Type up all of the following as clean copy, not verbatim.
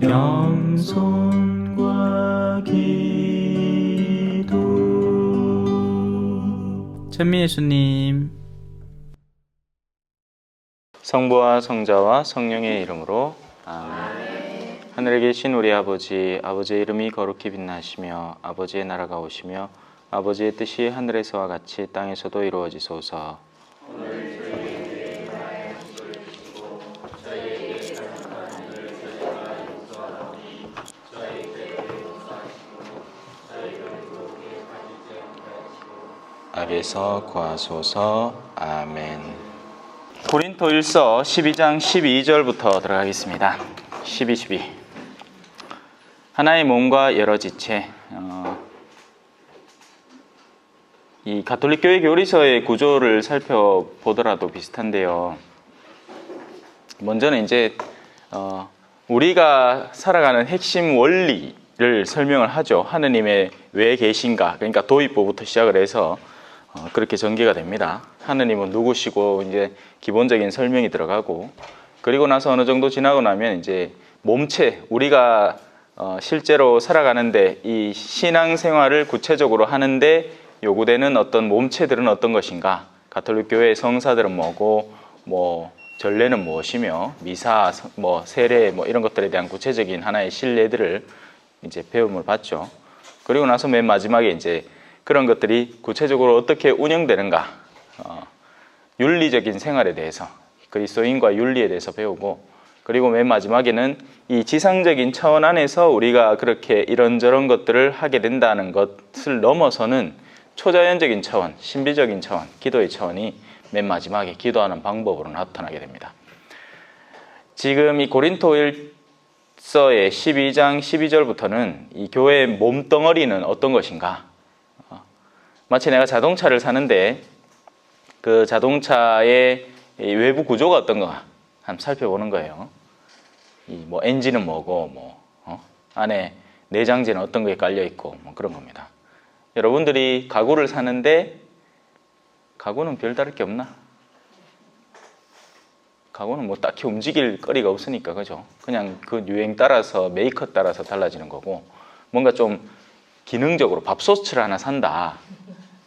겸손과 기도. 찬미예수님. 성부와 성자와 성령의 이름으로 아멘. 하늘에 계신 우리 아버지, 아버지의 이름이 거룩히 빛나시며 아버지의 나라가 오시며 아버지의 뜻이 하늘에서와 같이 땅에서도 이루어지소서. 악에서 구하소서. 아멘. 고린토일서 12장 12절부터 들어가겠습니다. 12. 하나의 몸과 여러 지체. 이 가톨릭 교회 교리서의 구조를 살펴보더라도 비슷한데요. 먼저는 이제 우리가 살아가는 핵심 원리를 설명을 하죠. 하느님의 왜 계신가. 그러니까 도입부부터 시작을 해서 그렇게 전개가 됩니다. 하느님은 누구시고 이제 기본적인 설명이 들어가고, 그리고 나서 어느 정도 지나고 나면 이제 몸체, 우리가 실제로 살아가는데 이 신앙생활을 구체적으로 하는데 요구되는 어떤 몸체들은 어떤 것인가, 가톨릭 교회의 성사들은 뭐고, 뭐 전례는 무엇이며, 미사, 뭐 세례, 뭐 이런 것들에 대한 구체적인 하나의 신뢰들을 이제 배움을 받죠. 그리고 나서 맨 마지막에 이제 그런 것들이 구체적으로 어떻게 운영되는가, 윤리적인 생활에 대해서, 그리스도인과 윤리에 대해서 배우고, 그리고 맨 마지막에는 이 지상적인 차원 안에서 우리가 그렇게 이런저런 것들을 하게 된다는 것을 넘어서는 초자연적인 차원, 신비적인 차원, 기도의 차원이 맨 마지막에 기도하는 방법으로 나타나게 됩니다. 지금 이 고린토일서의 12장 12절부터는 이 교회의 몸덩어리는 어떤 것인가, 마치 내가 자동차를 사는데 그 자동차의 외부 구조가 어떤가 한번 살펴보는 거예요. 뭐 엔진은 뭐고, 안에 내장재는 어떤 게 깔려 있고, 뭐 그런 겁니다. 여러분들이 가구를 사는데 가구는 별다를 게 없나? 가구는 뭐 딱히 움직일 거리가 없으니까, 그죠? 그냥 그 유행 따라서, 메이커 따라서 달라지는 거고, 뭔가 좀 기능적으로 밥솥을 하나 산다.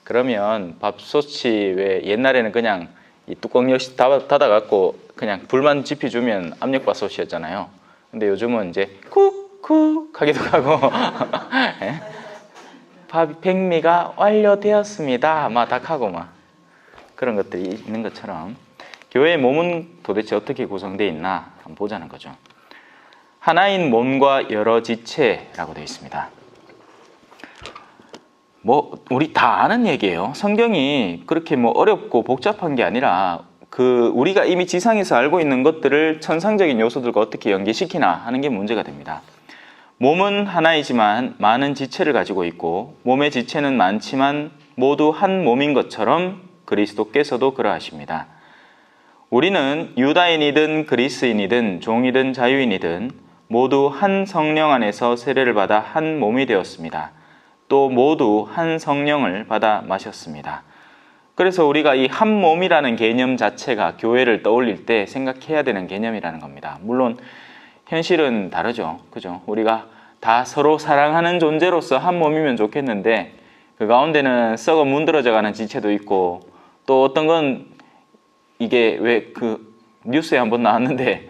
그러면 밥솥이 왜 옛날에는 그냥 이 뚜껑 역시 닫아갖고 그냥 불만 지피주면 압력밥솥이었잖아요. 근데 요즘은 이제 쿡쿡 하기도 하고 밥 백미가 완료되었습니다 막 닭하고 막 그런 것들이 있는 것처럼, 교회의 몸은 도대체 어떻게 구성되어 있나 한번 보자는 거죠. 하나인 몸과 여러 지체라고 되어 있습니다. 뭐 우리 다 아는 얘기예요. 성경이 그렇게 뭐 어렵고 복잡한 게 아니라 우리가 이미 지상에서 알고 있는 것들을 천상적인 요소들과 어떻게 연계시키나 하는 게 문제가 됩니다. 몸은 하나이지만 많은 지체를 가지고 있고, 몸의 지체는 많지만 모두 한 몸인 것처럼 그리스도께서도 그러하십니다. 우리는 유다인이든 그리스인이든 종이든 자유인이든 모두 한 성령 안에서 세례를 받아 한 몸이 되었습니다. 또 모두 한 성령을 받아 마셨습니다. 그래서 우리가 이 한 몸이라는 개념 자체가 교회를 떠올릴 때 생각해야 되는 개념이라는 겁니다. 물론 현실은 다르죠. 그죠? 우리가 다 서로 사랑하는 존재로서 한 몸이면 좋겠는데 그 가운데는 썩어 문드러져가는 지체도 있고, 또 어떤 건 이게 왜 그 뉴스에 한번 나왔는데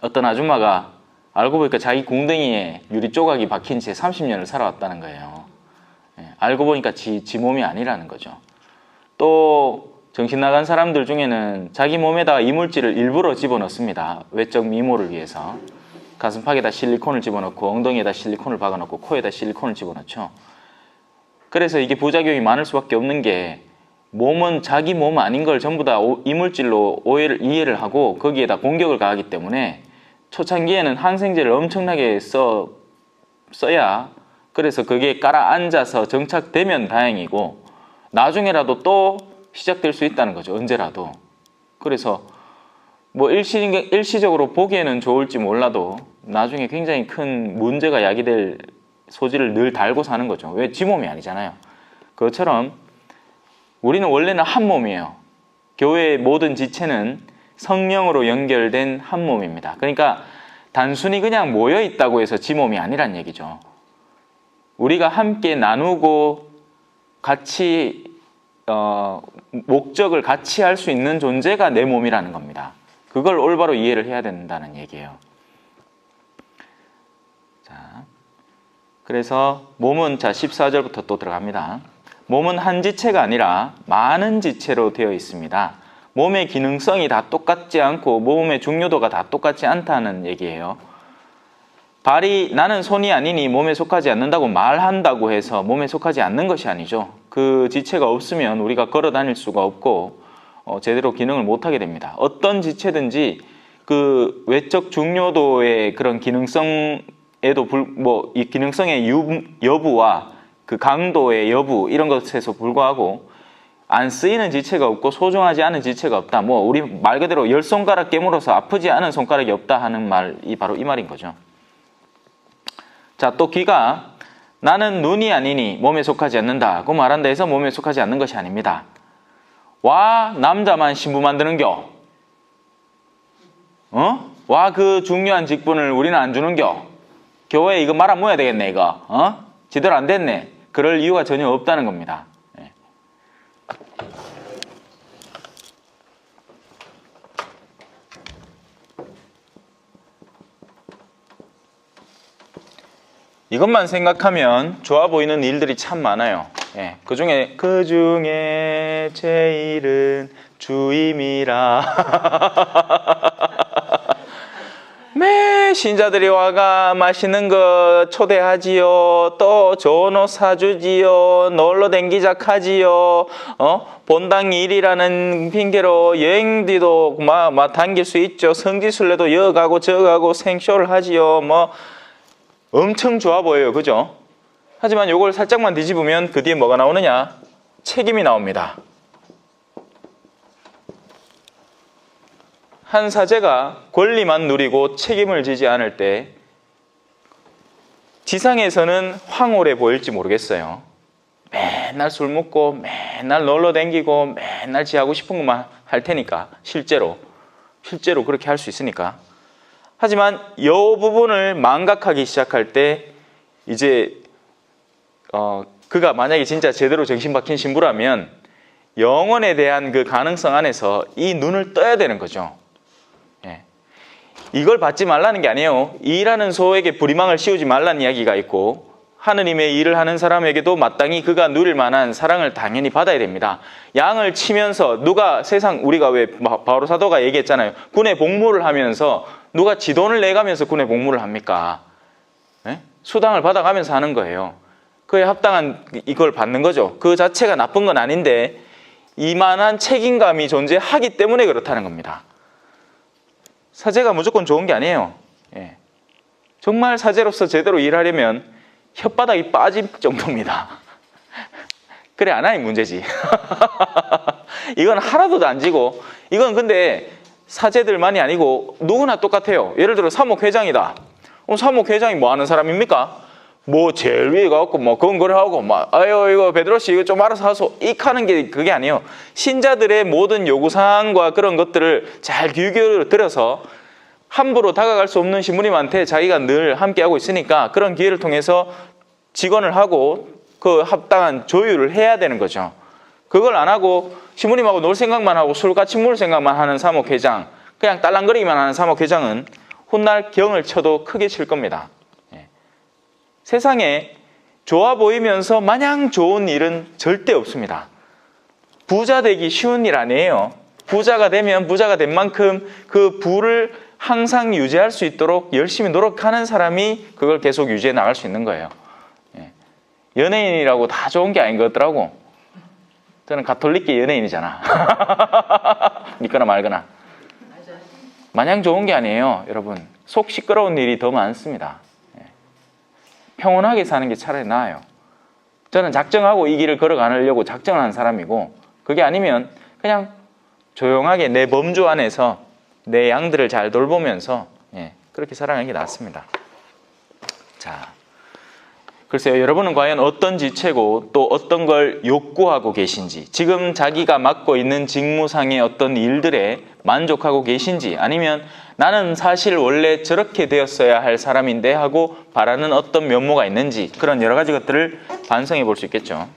어떤 아줌마가 알고 보니까 자기 궁둥이에 유리 조각이 박힌 채 30년을 살아왔다는 거예요. 알고 보니까 지 몸이 아니라는 거죠. 또 정신 나간 사람들 중에는 자기 몸에다가 이물질을 일부러 집어넣습니다. 외적 미모를 위해서. 가슴팍에다 실리콘을 집어넣고, 엉덩이에다 실리콘을 박아넣고, 코에다 실리콘을 집어넣죠. 그래서 이게 부작용이 많을 수밖에 없는 게, 몸은 자기 몸 아닌 걸 전부 다 이물질로 이해를 하고 거기에다 공격을 가하기 때문에 초창기에는 항생제를 엄청나게 써야, 그래서 그게 깔아앉아서 정착되면 다행이고 나중에라도 또 시작될 수 있다는 거죠. 언제라도. 그래서 뭐 일시적으로 보기에는 좋을지 몰라도 나중에 굉장히 큰 문제가 야기될 소지를 늘 달고 사는 거죠. 왜? 지 몸이 아니잖아요. 그것처럼 우리는 원래는 한 몸이에요. 교회의 모든 지체는 성령으로 연결된 한 몸입니다. 그러니까 단순히 그냥 모여 있다고 해서 지 몸이 아니란 얘기죠. 우리가 함께 나누고 같이 목적을 같이 할 수 있는 존재가 내 몸이라는 겁니다. 그걸 올바로 이해를 해야 된다는 얘기예요. 자, 그래서 몸은 14절부터 또 들어갑니다. 몸은 한 지체가 아니라 많은 지체로 되어 있습니다. 몸의 기능성이 다 똑같지 않고 몸의 중요도가 다 똑같지 않다는 얘기예요. 발이 나는 손이 아니니 몸에 속하지 않는다고 말한다고 해서 몸에 속하지 않는 것이 아니죠. 그 지체가 없으면 우리가 걸어 다닐 수가 없고 제대로 기능을 못하게 됩니다. 어떤 지체든지 그 외적 중요도의 그런 기능성에도 이 기능성의 여부와 그 강도의 여부 이런 것에서 불구하고 안 쓰이는 지체가 없고 소중하지 않은 지체가 없다. 우리 말 그대로 10손가락 깨물어서 아프지 않은 손가락이 없다 하는 말이 바로 이 말인 거죠. 자, 또 귀가 나는 눈이 아니니 몸에 속하지 않는다고 말한다 해서 몸에 속하지 않는 것이 아닙니다. 와 남자만 신부 만드는겨? 와 그 중요한 직분을 우리는 안 주는겨? 교회에 이거 말 안 모여야 되겠네 이거. 제대로 안 됐네. 그럴 이유가 전혀 없다는 겁니다. 이것만 생각하면 좋아 보이는 일들이 참 많아요. 그 중에 제일은 주임이라. 매 신자들이 와가 맛있는 거 초대하지요. 또 좋은 옷 사주지요. 놀러 댕기자 하지요. 본당 일이라는 핑계로 여행디도 당길 수 있죠. 성지순례도 여 가고 저 가고 생쇼를 하지요. 엄청 좋아 보여요. 그죠? 하지만 이걸 살짝만 뒤집으면 그 뒤에 뭐가 나오느냐? 책임이 나옵니다. 한 사제가 권리만 누리고 책임을 지지 않을 때 지상에서는 황홀해 보일지 모르겠어요. 맨날 술 먹고 맨날 놀러 다니고 맨날 지 하고 싶은 것만 할 테니까 실제로 그렇게 할 수 있으니까. 하지만 이 부분을 망각하기 시작할 때 이제 그가 만약에 진짜 제대로 정신 박힌 신부라면 영혼에 대한 그 가능성 안에서 이 눈을 떠야 되는 거죠. 이걸 받지 말라는 게 아니에요. 일하는 소에게 부리망을 씌우지 말라는 이야기가 있고 하느님의 일을 하는 사람에게도 마땅히 그가 누릴 만한 사랑을 당연히 받아야 됩니다. 양을 치면서 우리가 왜 바오로 사도가 얘기했잖아요. 군의 복무를 하면서 누가 지 돈을 내가면서 군의 복무를 합니까? 수당을 받아가면서 하는 거예요. 그에 합당한 이걸 받는 거죠. 그 자체가 나쁜 건 아닌데 이만한 책임감이 존재하기 때문에 그렇다는 겁니다. 사제가 무조건 좋은 게 아니에요. 정말 사제로서 제대로 일하려면 혓바닥이 빠질 정도입니다. 그래 안 하니 문제지. 이건 하나도 안 지고 이건 근데 사제들만이 아니고 누구나 똑같아요. 예를 들어 사목회장이다. 사목회장이 뭐 하는 사람입니까? 제일 위에 가갖고 건거래하고 아유 이거 베드로씨 이거 좀 알아서 하소 하는 게 그게 아니에요. 신자들의 모든 요구사항과 그런 것들을 잘 귀 들여서 함부로 다가갈 수 없는 신부님한테 자기가 늘 함께하고 있으니까 그런 기회를 통해서 직언을 하고 그 합당한 조율을 해야 되는 거죠. 그걸 안 하고 신부님하고 놀 생각만 하고 술 같이 먹을 생각만 하는 사목회장, 그냥 딸랑거리기만 하는 사목회장은 훗날 경을 쳐도 크게 칠 겁니다. 세상에 좋아 보이면서 마냥 좋은 일은 절대 없습니다. 부자 되기 쉬운 일 아니에요. 부자가 되면 부자가 된 만큼 그 부를 항상 유지할 수 있도록 열심히 노력하는 사람이 그걸 계속 유지해 나갈 수 있는 거예요. 연예인이라고 다 좋은 게 아닌 것 같더라고. 저는 가톨릭계 연예인이잖아. 믿거나 말거나. 마냥 좋은 게 아니에요. 여러분, 속 시끄러운 일이 더 많습니다. 평온하게 사는 게 차라리 나아요. 저는 작정하고 이 길을 걸어가려고 작정을 한 사람이고 그게 아니면 그냥 조용하게 내 범주 안에서 내 양들을 잘 돌보면서 그렇게 살아가는 게 낫습니다. 자, 글쎄요, 여러분은 과연 어떤 지체고 또 어떤 걸 욕구하고 계신지, 지금 자기가 맡고 있는 직무상의 어떤 일들에 만족하고 계신지, 아니면 나는 사실 원래 저렇게 되었어야 할 사람인데 하고 바라는 어떤 면모가 있는지, 그런 여러 가지 것들을 반성해 볼 수 있겠죠.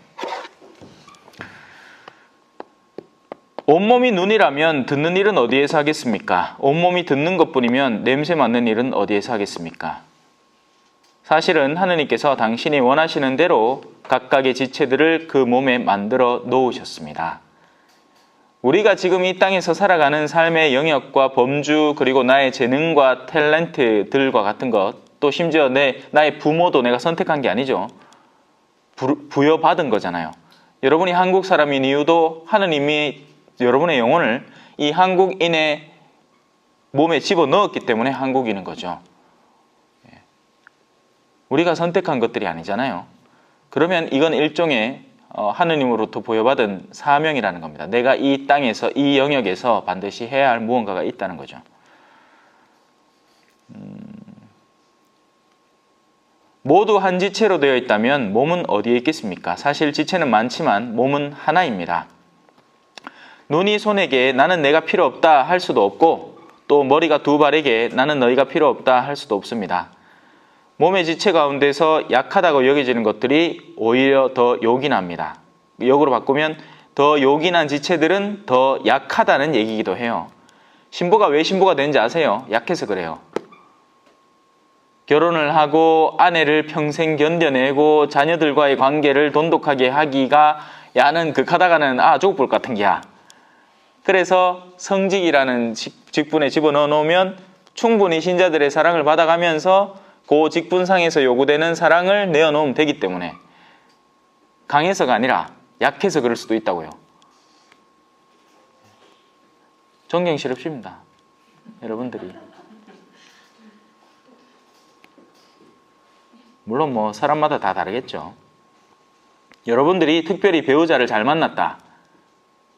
온몸이 눈이라면 듣는 일은 어디에서 하겠습니까? 온몸이 듣는 것뿐이면 냄새 맡는 일은 어디에서 하겠습니까? 사실은 하느님께서 당신이 원하시는 대로 각각의 지체들을 그 몸에 만들어 놓으셨습니다. 우리가 지금 이 땅에서 살아가는 삶의 영역과 범주, 그리고 나의 재능과 탤런트들과 같은 것, 또 심지어 나의 부모도 내가 선택한 게 아니죠. 부여받은 거잖아요. 여러분이 한국 사람인 이유도 하느님이 여러분의 영혼을 이 한국인의 몸에 집어넣었기 때문에 한국인인 거죠. 우리가 선택한 것들이 아니잖아요. 그러면 이건 일종의 하느님으로부터 부여받은 사명이라는 겁니다. 내가 이 땅에서, 이 영역에서 반드시 해야 할 무언가가 있다는 거죠. 모두 한 지체로 되어 있다면 몸은 어디에 있겠습니까? 사실 지체는 많지만 몸은 하나입니다. 눈이 손에게 나는 내가 필요 없다 할 수도 없고, 또 머리가 두 발에게 나는 너희가 필요 없다 할 수도 없습니다. 몸의 지체 가운데서 약하다고 여겨지는 것들이 오히려 더 요긴합니다. 역으로 바꾸면 더 요긴한 지체들은 더 약하다는 얘기이기도 해요. 신부가 왜 신부가 되는지 아세요? 약해서 그래요. 결혼을 하고 아내를 평생 견뎌내고 자녀들과의 관계를 돈독하게 하기가 야는 극하다가는 죽을 것 같은 게야. 그래서 성직이라는 직분에 집어넣어 놓으면 충분히 신자들의 사랑을 받아가면서 그 직분상에서 요구되는 사랑을 내어놓으면 되기 때문에, 강해서가 아니라 약해서 그럴 수도 있다고요. 존경스럽습니다, 여러분들이. 물론 뭐 사람마다 다 다르겠죠. 여러분들이 특별히 배우자를 잘 만났다,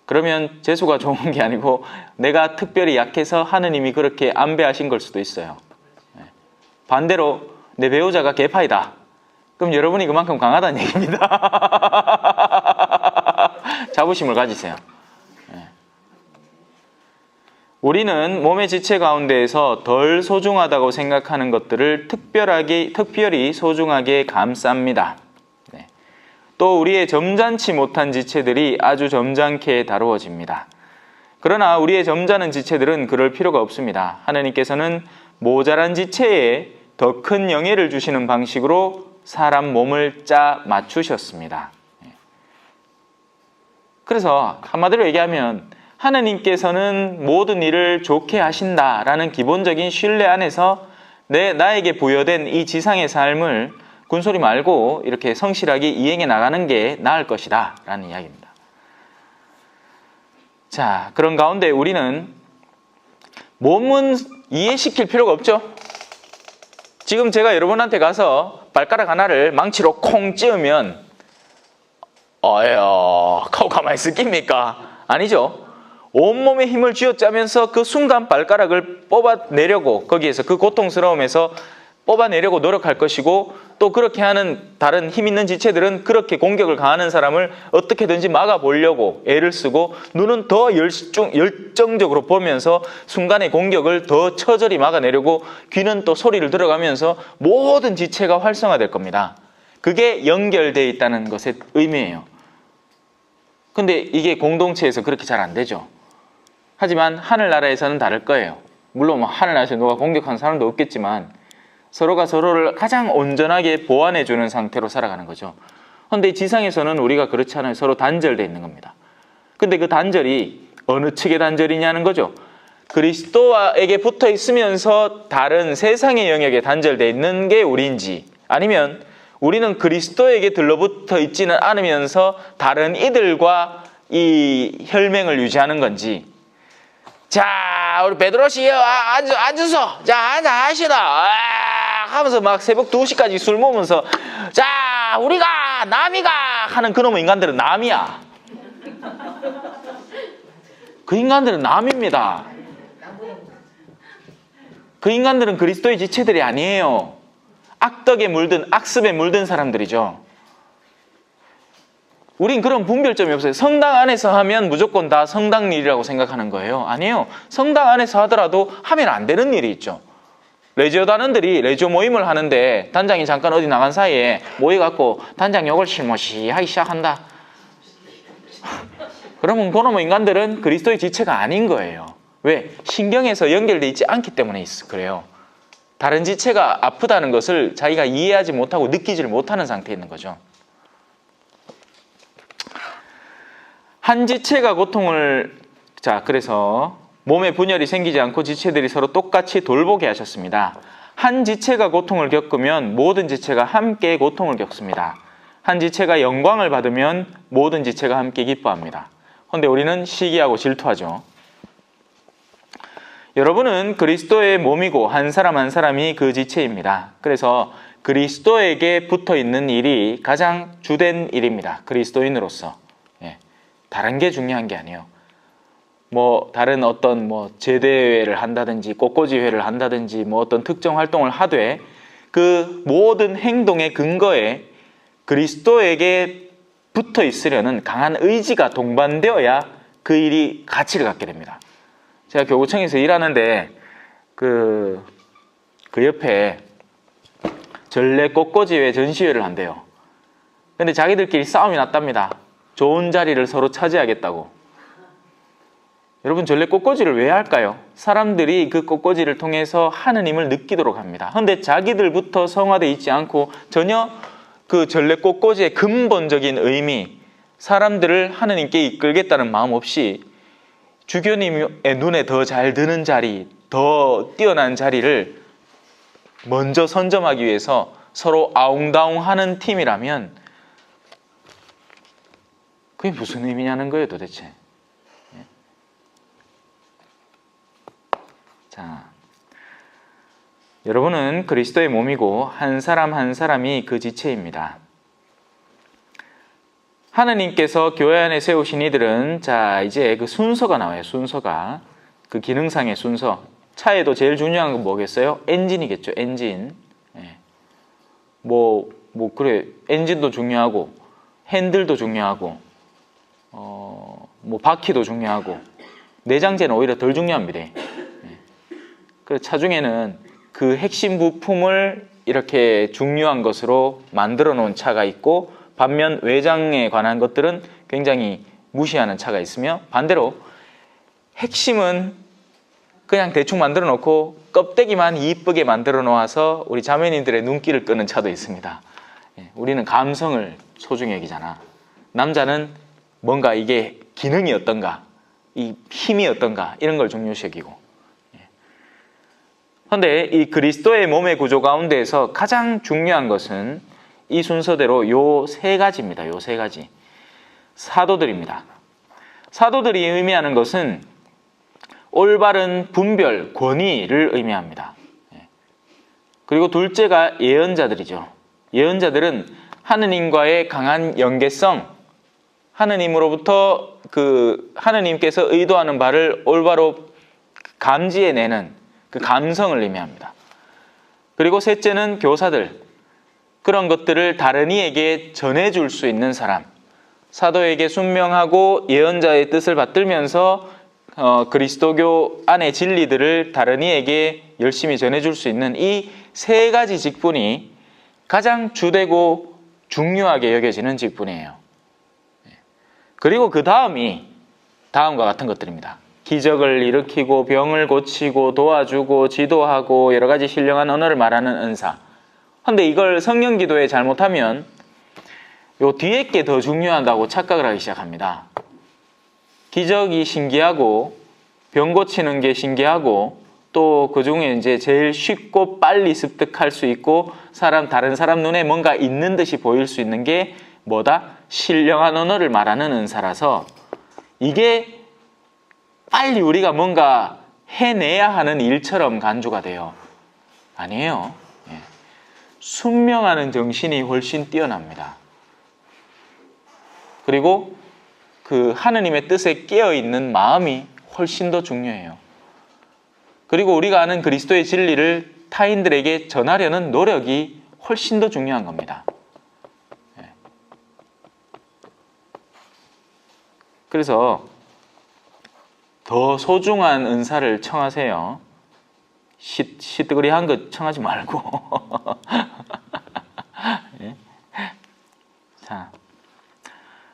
그러면 재수가 좋은 게 아니고 내가 특별히 약해서 하느님이 그렇게 안배하신 걸 수도 있어요. 반대로 내 배우자가 개파이다, 그럼 여러분이 그만큼 강하다는 얘기입니다. 자부심을 가지세요. 우리는 몸의 지체 가운데에서 덜 소중하다고 생각하는 것들을 특별히 소중하게 감쌉니다. 또 우리의 점잖지 못한 지체들이 아주 점잖게 다루어집니다. 그러나 우리의 점잖은 지체들은 그럴 필요가 없습니다. 하느님께서는 모자란 지체에 더 큰 영예를 주시는 방식으로 사람 몸을 짜 맞추셨습니다. 그래서 한마디로 얘기하면 하느님께서는 모든 일을 좋게 하신다라는 기본적인 신뢰 안에서 나에게 부여된 이 지상의 삶을 군소리 말고 이렇게 성실하게 이행해 나가는 게 나을 것이다 라는 이야기입니다. 자, 그런 가운데 우리는 몸은 이해시킬 필요가 없죠. 지금 제가 여러분한테 가서 발가락 하나를 망치로 콩 찌으면 가만히 있을 깁니까? 아니죠. 온몸에 힘을 쥐어짜면서 그 순간 발가락을 뽑아내려고, 거기에서 그 고통스러움에서 뽑아내려고 노력할 것이고, 또 그렇게 하는 다른 힘 있는 지체들은 그렇게 공격을 가하는 사람을 어떻게든지 막아보려고 애를 쓰고, 눈은 더 열정적으로 보면서 순간의 공격을 더 처절히 막아내려고, 귀는 또 소리를 들어가면서 모든 지체가 활성화될 겁니다. 그게 연결되어 있다는 것의 의미예요. 근데 이게 공동체에서 그렇게 잘 안 되죠. 하지만 하늘나라에서는 다를 거예요. 물론 하늘나라에서 누가 공격하는 사람도 없겠지만 서로가 서로를 가장 온전하게 보완해주는 상태로 살아가는 거죠. 그런데 지상에서는 우리가 그렇지 않아요. 서로 단절되어 있는 겁니다. 근데 그 단절이 어느 측의 단절이냐는 거죠. 그리스도에게 붙어 있으면서 다른 세상의 영역에 단절되어 있는 게 우리인지, 아니면 우리는 그리스도에게 들러붙어 있지는 않으면서 다른 이들과 이 혈맹을 유지하는 건지. 자, 우리 베드로씨 앉으소. 자, 앉아하시다 하면서 막 새벽 2시까지 술 먹으면서, 자, 우리가 남이가 하는 그놈의 인간들은 남이야. 그 인간들은 남입니다. 그 인간들은 그리스도의 지체들이 아니에요. 악덕에 물든 악습에 물든 사람들이죠. 우린 그런 분별점이 없어요. 성당 안에서 하면 무조건 다 성당 일이라고 생각하는 거예요. 아니에요. 성당 안에서 하더라도 하면 안 되는 일이 있죠. 레지오 단원들이 레지오 모임을 하는데 단장이 잠깐 어디 나간 사이에 모여갖고 단장 욕을 실모시하기 시작한다. 그러면 그놈의 인간들은 그리스도의 지체가 아닌 거예요. 왜? 신경에서 연결되어 있지 않기 때문에 그래요. 다른 지체가 아프다는 것을 자기가 이해하지 못하고 느끼지를 못하는 상태에 있는 거죠. 한 지체가 고통을, 그래서 몸에 분열이 생기지 않고 지체들이 서로 똑같이 돌보게 하셨습니다. 한 지체가 고통을 겪으면 모든 지체가 함께 고통을 겪습니다. 한 지체가 영광을 받으면 모든 지체가 함께 기뻐합니다. 그런데 우리는 시기하고 질투하죠. 여러분은 그리스도의 몸이고 한 사람 한 사람이 그 지체입니다. 그래서 그리스도에게 붙어 있는 일이 가장 주된 일입니다. 그리스도인으로서. 다른 게 중요한 게 아니에요. 다른 어떤 제대회를 한다든지 꽃꽂이회를 한다든지 어떤 특정 활동을 하되 그 모든 행동의 근거에 그리스도에게 붙어 있으려는 강한 의지가 동반되어야 그 일이 가치를 갖게 됩니다. 제가 교구청에서 일하는데 그 옆에 전래 꽃꽂이회 전시회를 한대요. 근데 자기들끼리 싸움이 났답니다. 좋은 자리를 서로 차지하겠다고. 여러분, 전래 꽃꽂이를 왜 할까요? 사람들이 그 꽃꽂이를 통해서 하느님을 느끼도록 합니다. 그런데 자기들부터 성화되어 있지 않고 전혀 그 전래 꽃꽂이의 근본적인 의미, 사람들을 하느님께 이끌겠다는 마음 없이 주교님의 눈에 더 잘 드는 자리, 더 뛰어난 자리를 먼저 선점하기 위해서 서로 아웅다웅하는 팀이라면 그게 무슨 의미냐는 거예요, 도대체. 자, 여러분은 그리스도의 몸이고 한 사람 한 사람이 그 지체입니다. 하느님께서 교회 안에 세우신 이들은, 이제 그 순서가 나와요. 순서가. 그 기능상의 순서. 차에도 제일 중요한 건 뭐겠어요? 엔진이겠죠. 엔진. 그래. 엔진도 중요하고, 핸들도 중요하고, 바퀴도 중요하고, 내장재는 오히려 덜 중요합니다. 그래서 차중에는 그 핵심 부품을 이렇게 중요한 것으로 만들어 놓은 차가 있고, 반면 외장에 관한 것들은 굉장히 무시하는 차가 있으며, 반대로 핵심은 그냥 대충 만들어 놓고 껍데기만 이쁘게 만들어 놓아서 우리 자매님들의 눈길을 끄는 차도 있습니다. 우리는 감성을 소중히 여기잖아. 남자는 뭔가 이게 기능이 어떤가, 이 힘이 어떤가, 이런 걸 중요시 여기고. 그런데 이 그리스도의 몸의 구조 가운데에서 가장 중요한 것은 이 순서대로 요 세 가지입니다. 요 세 가지. 사도들입니다. 사도들이 의미하는 것은 올바른 분별, 권위를 의미합니다. 그리고 둘째가 예언자들이죠. 예언자들은 하느님과의 강한 연계성, 하느님으로부터 하느님께서 의도하는 바를 올바로 감지해내는 그 감성을 의미합니다. 그리고 셋째는 교사들, 그런 것들을 다른 이에게 전해줄 수 있는 사람, 사도에게 순명하고 예언자의 뜻을 받들면서 그리스도교 안의 진리들을 다른 이에게 열심히 전해줄 수 있는 이 세 가지 직분이 가장 주되고 중요하게 여겨지는 직분이에요. 그리고 그 다음이 다음과 같은 것들입니다. 기적을 일으키고 병을 고치고 도와주고 지도하고 여러 가지 신령한 언어를 말하는 은사. 그런데 이걸 성령 기도에 잘못하면 요 뒤에 게 더 중요하다고 착각을 하기 시작합니다. 기적이 신기하고 병 고치는 게 신기하고 또 그중에 이제 제일 쉽고 빨리 습득할 수 있고 다른 사람 눈에 뭔가 있는 듯이 보일 수 있는 게 뭐다? 신령한 언어를 말하는 은사라서 이게 빨리 우리가 뭔가 해내야 하는 일처럼 간주가 돼요. 아니에요. 순명하는 정신이 훨씬 뛰어납니다. 그리고 그 하느님의 뜻에 깨어있는 마음이 훨씬 더 중요해요. 그리고 우리가 아는 그리스도의 진리를 타인들에게 전하려는 노력이 훨씬 더 중요한 겁니다. 그래서 더 소중한 은사를 청하세요. 시뜨거리한 거 청하지 말고. 예? 자,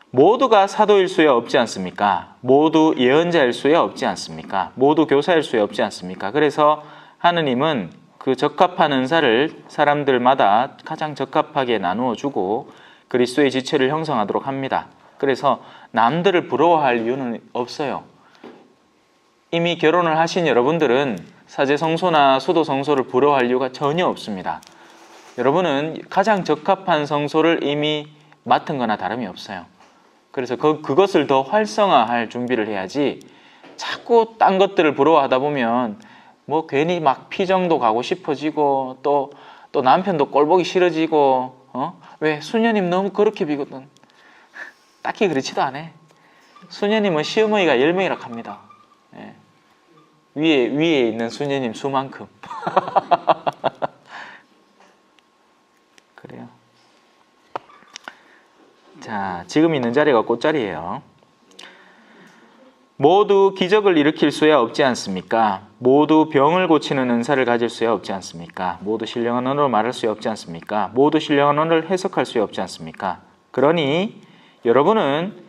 모두가 사도일 수야 없지 않습니까? 모두 예언자일 수야 없지 않습니까? 모두 교사일 수야 없지 않습니까? 그래서 하느님은 그 적합한 은사를 사람들마다 가장 적합하게 나누어 주고 그리스도의 지체를 형성하도록 합니다. 그래서 남들을 부러워할 이유는 없어요. 이미 결혼을 하신 여러분들은 사제성소나 수도성소를 부러워할 이유가 전혀 없습니다. 여러분은 가장 적합한 성소를 이미 맡은 거나 다름이 없어요. 그래서 그것을 더 활성화할 준비를 해야지 자꾸 딴 것들을 부러워하다 보면 뭐 괜히 막 피정도 가고 싶어지고 또 남편도 꼴보기 싫어지고 왜 수녀님 너무 그렇게 비거든. 딱히 그렇지도 않아. 수녀님은 시어머니가 10명이라 합니다. 예. 위에 있는 수녀님 수만큼. 그래요. 자, 지금 있는 자리가 꽃자리예요. 모두 기적을 일으킬 수야 없지 않습니까? 모두 병을 고치는 은사를 가질 수야 없지 않습니까? 모두 신령한 언어로 말할 수야 없지 않습니까? 모두 신령한 언어를 해석할 수야 없지 않습니까? 그러니 여러분은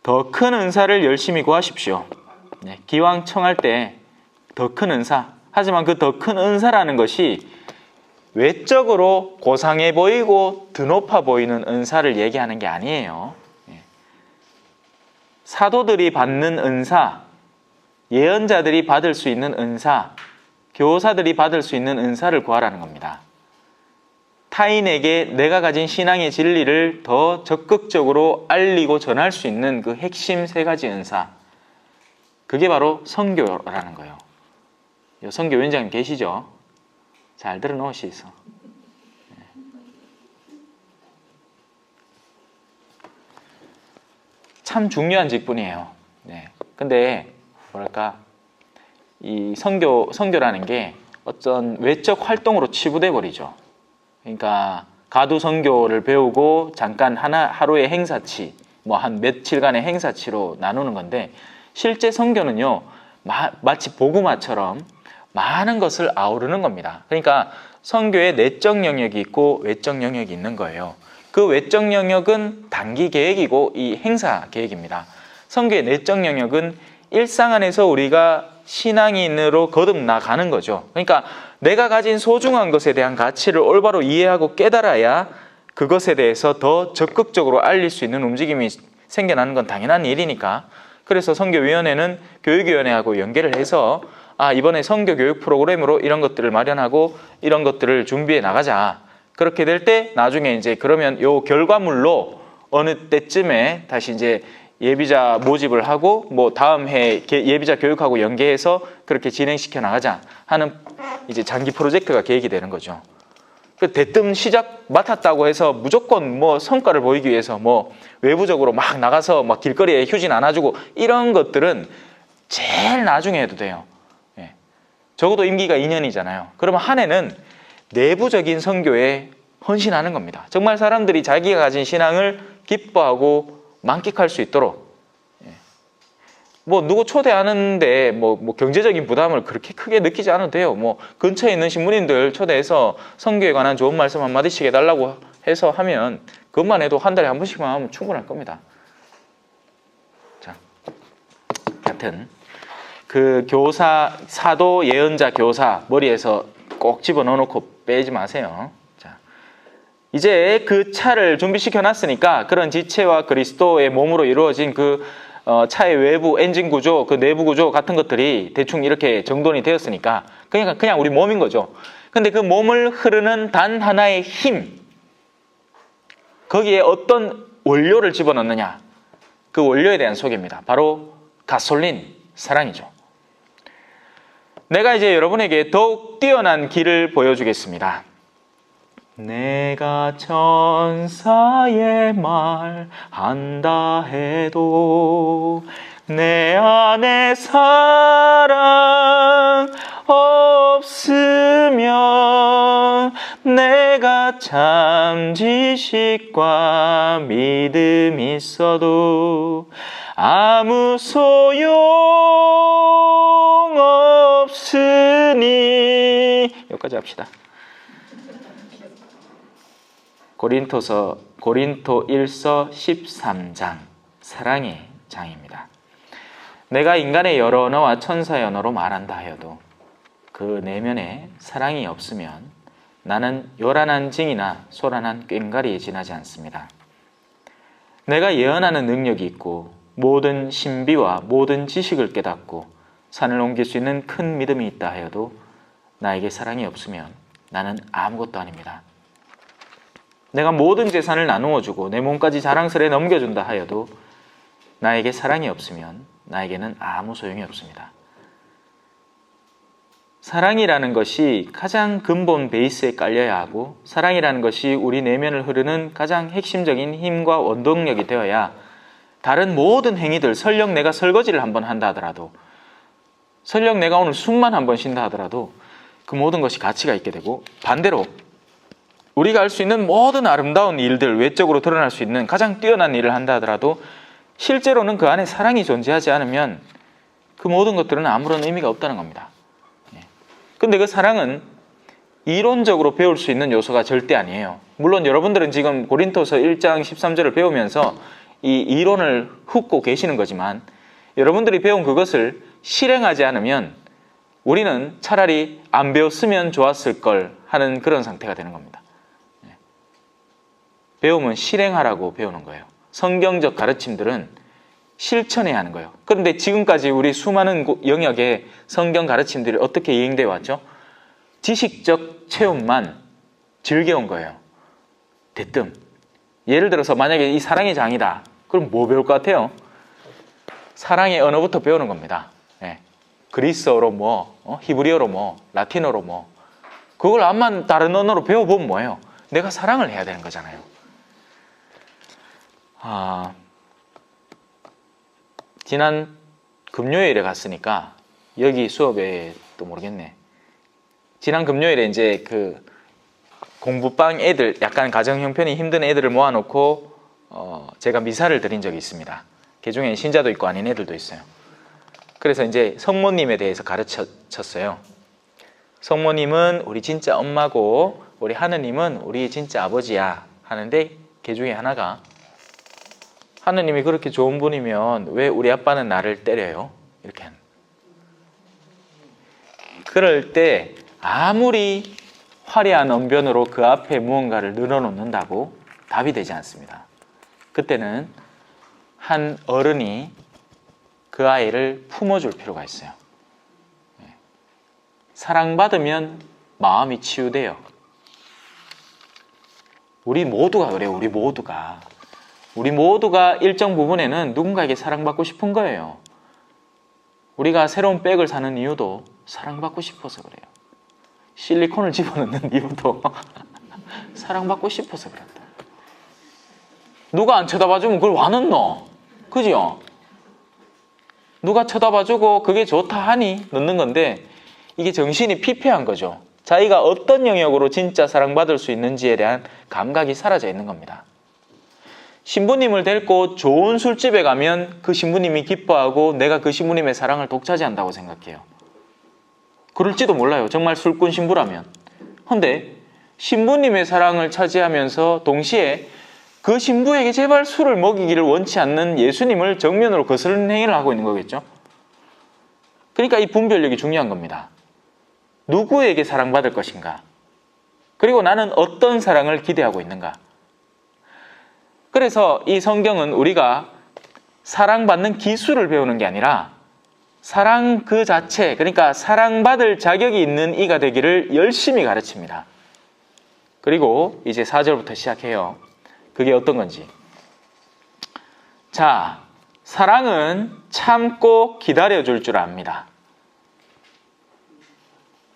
더 큰 은사를 열심히 구하십시오. 네, 기왕 청할 때 더 큰 은사. 하지만 그 더 큰 은사라는 것이 외적으로 고상해 보이고 드높아 보이는 은사를 얘기하는 게 아니에요. 사도들이 받는 은사, 예언자들이 받을 수 있는 은사, 교사들이 받을 수 있는 은사를 구하라는 겁니다. 타인에게 내가 가진 신앙의 진리를 더 적극적으로 알리고 전할 수 있는 그 핵심 3가지 은사. 그게 바로 선교라는 거예요. 선교 위원장님 계시죠? 잘 들어놓으시소. 참 중요한 직분이에요. 네. 근데 뭐랄까 이 선교라는 게 어떤 외적 활동으로 치부돼 버리죠. 그러니까 가두 선교를 배우고 잠깐 하루의 행사치, 뭐 한 며칠간의 행사치로 나누는 건데 실제 선교는요 마치 복음화처럼 많은 것을 아우르는 겁니다. 그러니까 선교에 내적 영역이 있고 외적 영역이 있는 거예요. 그 외적 영역은 단기 계획이고 이 행사 계획입니다. 선교의 내적 영역은 일상 안에서 우리가 신앙인으로 거듭나가는 거죠. 그러니까 내가 가진 소중한 것에 대한 가치를 올바로 이해하고 깨달아야 그것에 대해서 더 적극적으로 알릴 수 있는 움직임이 생겨나는 건 당연한 일이니까. 그래서 선교위원회는 교육위원회하고 연계를 해서 이번에 선교 교육 프로그램으로 이런 것들을 마련하고 이런 것들을 준비해 나가자. 그렇게 될 때 나중에 이제 그러면 요 결과물로 어느 때쯤에 다시 이제 예비자 모집을 하고 뭐 다음 해 예비자 교육하고 연계해서 그렇게 진행시켜 나가자 하는 이제 장기 프로젝트가 계획이 되는 거죠. 그 대뜸 시작 맡았다고 해서 무조건 뭐 성과를 보이기 위해서 뭐 외부적으로 막 나가서 막 길거리에 휴지 나눠주고 이런 것들은 제일 나중에 해도 돼요. 예. 적어도 임기가 2년이잖아요. 그러면 한 해는 내부적인 선교에 헌신하는 겁니다. 정말 사람들이 자기가 가진 신앙을 기뻐하고 만끽할 수 있도록. 뭐 누구 초대하는데 뭐 경제적인 부담을 그렇게 크게 느끼지 않아도 돼요. 뭐 근처에 있는 신부님들 초대해서 선교에 관한 좋은 말씀 한마디씩 해달라고 해서 하면 그것만 해도 한 달에 한 번씩만 하면 충분할 겁니다. 자, 하여튼 그 교사, 사도, 예언자, 교사 머리에서 꼭 집어넣어놓고 빼지 마세요. 자, 이제 그 차를 준비시켜 놨으니까 그런 지체와 그리스도의 몸으로 이루어진 그 차의 외부 엔진 구조, 그 내부 구조 같은 것들이 대충 이렇게 정돈이 되었으니까 그냥 우리 몸인 거죠. 근데 그 몸을 흐르는 단 하나의 힘, 거기에 어떤 원료를 집어넣느냐, 그 원료에 대한 소개입니다. 바로 가솔린, 사랑이죠. 내가 이제 여러분에게 더욱 뛰어난 길을 보여주겠습니다. 내가 천사의 말 한다 해도 내 안에 사랑 없으면 내가 참 지식과 믿음 있어도 아무 소용 없으니. 여기까지 합시다. 고린토 1서 13장, 사랑의 장입니다. 내가 인간의 여러 언어와 천사의 언어로 말한다 하여도 그 내면에 사랑이 없으면 나는 요란한 징이나 소란한 꽹과리에 지나지 않습니다. 내가 예언하는 능력이 있고 모든 신비와 모든 지식을 깨닫고 산을 옮길 수 있는 큰 믿음이 있다 하여도 나에게 사랑이 없으면 나는 아무것도 아닙니다. 내가 모든 재산을 나누어 주고 내 몸까지 자랑스레 넘겨준다 하여도 나에게 사랑이 없으면 나에게는 아무 소용이 없습니다. 사랑이라는 것이 가장 근본 베이스에 깔려야 하고, 사랑이라는 것이 우리 내면을 흐르는 가장 핵심적인 힘과 원동력이 되어야 다른 모든 행위들, 설령 내가 설거지를 한번 한다 하더라도, 설령 내가 오늘 숨만 한번 쉰다 하더라도 그 모든 것이 가치가 있게 되고, 반대로 우리가 할 수 있는 모든 아름다운 일들, 외적으로 드러날 수 있는 가장 뛰어난 일을 한다 하더라도 실제로는 그 안에 사랑이 존재하지 않으면 그 모든 것들은 아무런 의미가 없다는 겁니다. 근데 그 사랑은 이론적으로 배울 수 있는 요소가 절대 아니에요. 물론 여러분들은 지금 고린토서 1장 13절을 배우면서 이 이론을 훑고 계시는 거지만, 여러분들이 배운 그것을 실행하지 않으면 우리는 차라리 안 배웠으면 좋았을 걸 하는 그런 상태가 되는 겁니다. 배움은 실행하라고 배우는 거예요. 성경적 가르침들은 실천해야 하는 거예요. 그런데 지금까지 우리 수많은 영역의 성경 가르침들이 어떻게 이행되어 왔죠? 지식적 체험만 즐겨온 거예요. 대뜸. 예를 들어서 만약에 이 사랑의 장이다. 그럼 뭐 배울 것 같아요? 사랑의 언어부터 배우는 겁니다. 그리스어로 뭐, 히브리어로 뭐, 라틴어로 뭐. 그걸 암만 다른 언어로 배워보면 뭐예요? 내가 사랑을 해야 되는 거잖아요. 지난 금요일에 갔으니까 여기 수업에 또 모르겠네. 지난 금요일에 이제 그 공부방 애들, 약간 가정 형편이 힘든 애들을 모아놓고 제가 미사를 드린 적이 있습니다. 그 중에 신자도 있고 아닌 애들도 있어요. 그래서 이제 성모님에 대해서 가르쳤어요. 성모님은 우리 진짜 엄마고 우리 하느님은 우리 진짜 아버지야 하는데, 그 중에 하나가 하느님이 그렇게 좋은 분이면 왜 우리 아빠는 나를 때려요? 이렇게 하는. 그럴 때 아무리 화려한 언변으로 그 앞에 무언가를 늘어놓는다고 답이 되지 않습니다. 그때는 한 어른이 그 아이를 품어줄 필요가 있어요. 사랑받으면 마음이 치유돼요. 우리 모두가 그래요. 우리 모두가 일정 부분에는 누군가에게 사랑받고 싶은 거예요. 우리가 새로운 백을 사는 이유도 사랑받고 싶어서 그래요. 실리콘을 집어넣는 이유도 사랑받고 싶어서 그런다. 누가 안 쳐다봐주면 그걸 와 넣노? 그죠? 누가 쳐다봐주고 그게 좋다 하니 넣는 건데, 이게 정신이 피폐한 거죠. 자기가 어떤 영역으로 진짜 사랑받을 수 있는지에 대한 감각이 사라져 있는 겁니다. 신부님을 데리고 좋은 술집에 가면 그 신부님이 기뻐하고 내가 그 신부님의 사랑을 독차지한다고 생각해요. 그럴지도 몰라요. 정말 술꾼 신부라면. 그런데 신부님의 사랑을 차지하면서 동시에 그 신부에게 제발 술을 먹이기를 원치 않는 예수님을 정면으로 거스르는 행위를 하고 있는 거겠죠. 그러니까 이 분별력이 중요한 겁니다. 누구에게 사랑받을 것인가? 그리고 나는 어떤 사랑을 기대하고 있는가? 그래서 이 성경은 우리가 사랑받는 기술을 배우는 게 아니라 사랑 그 자체, 그러니까 사랑받을 자격이 있는 이가 되기를 열심히 가르칩니다. 그리고 이제 4절부터 시작해요. 그게 어떤 건지. 자, 사랑은 참고 기다려줄 줄 압니다.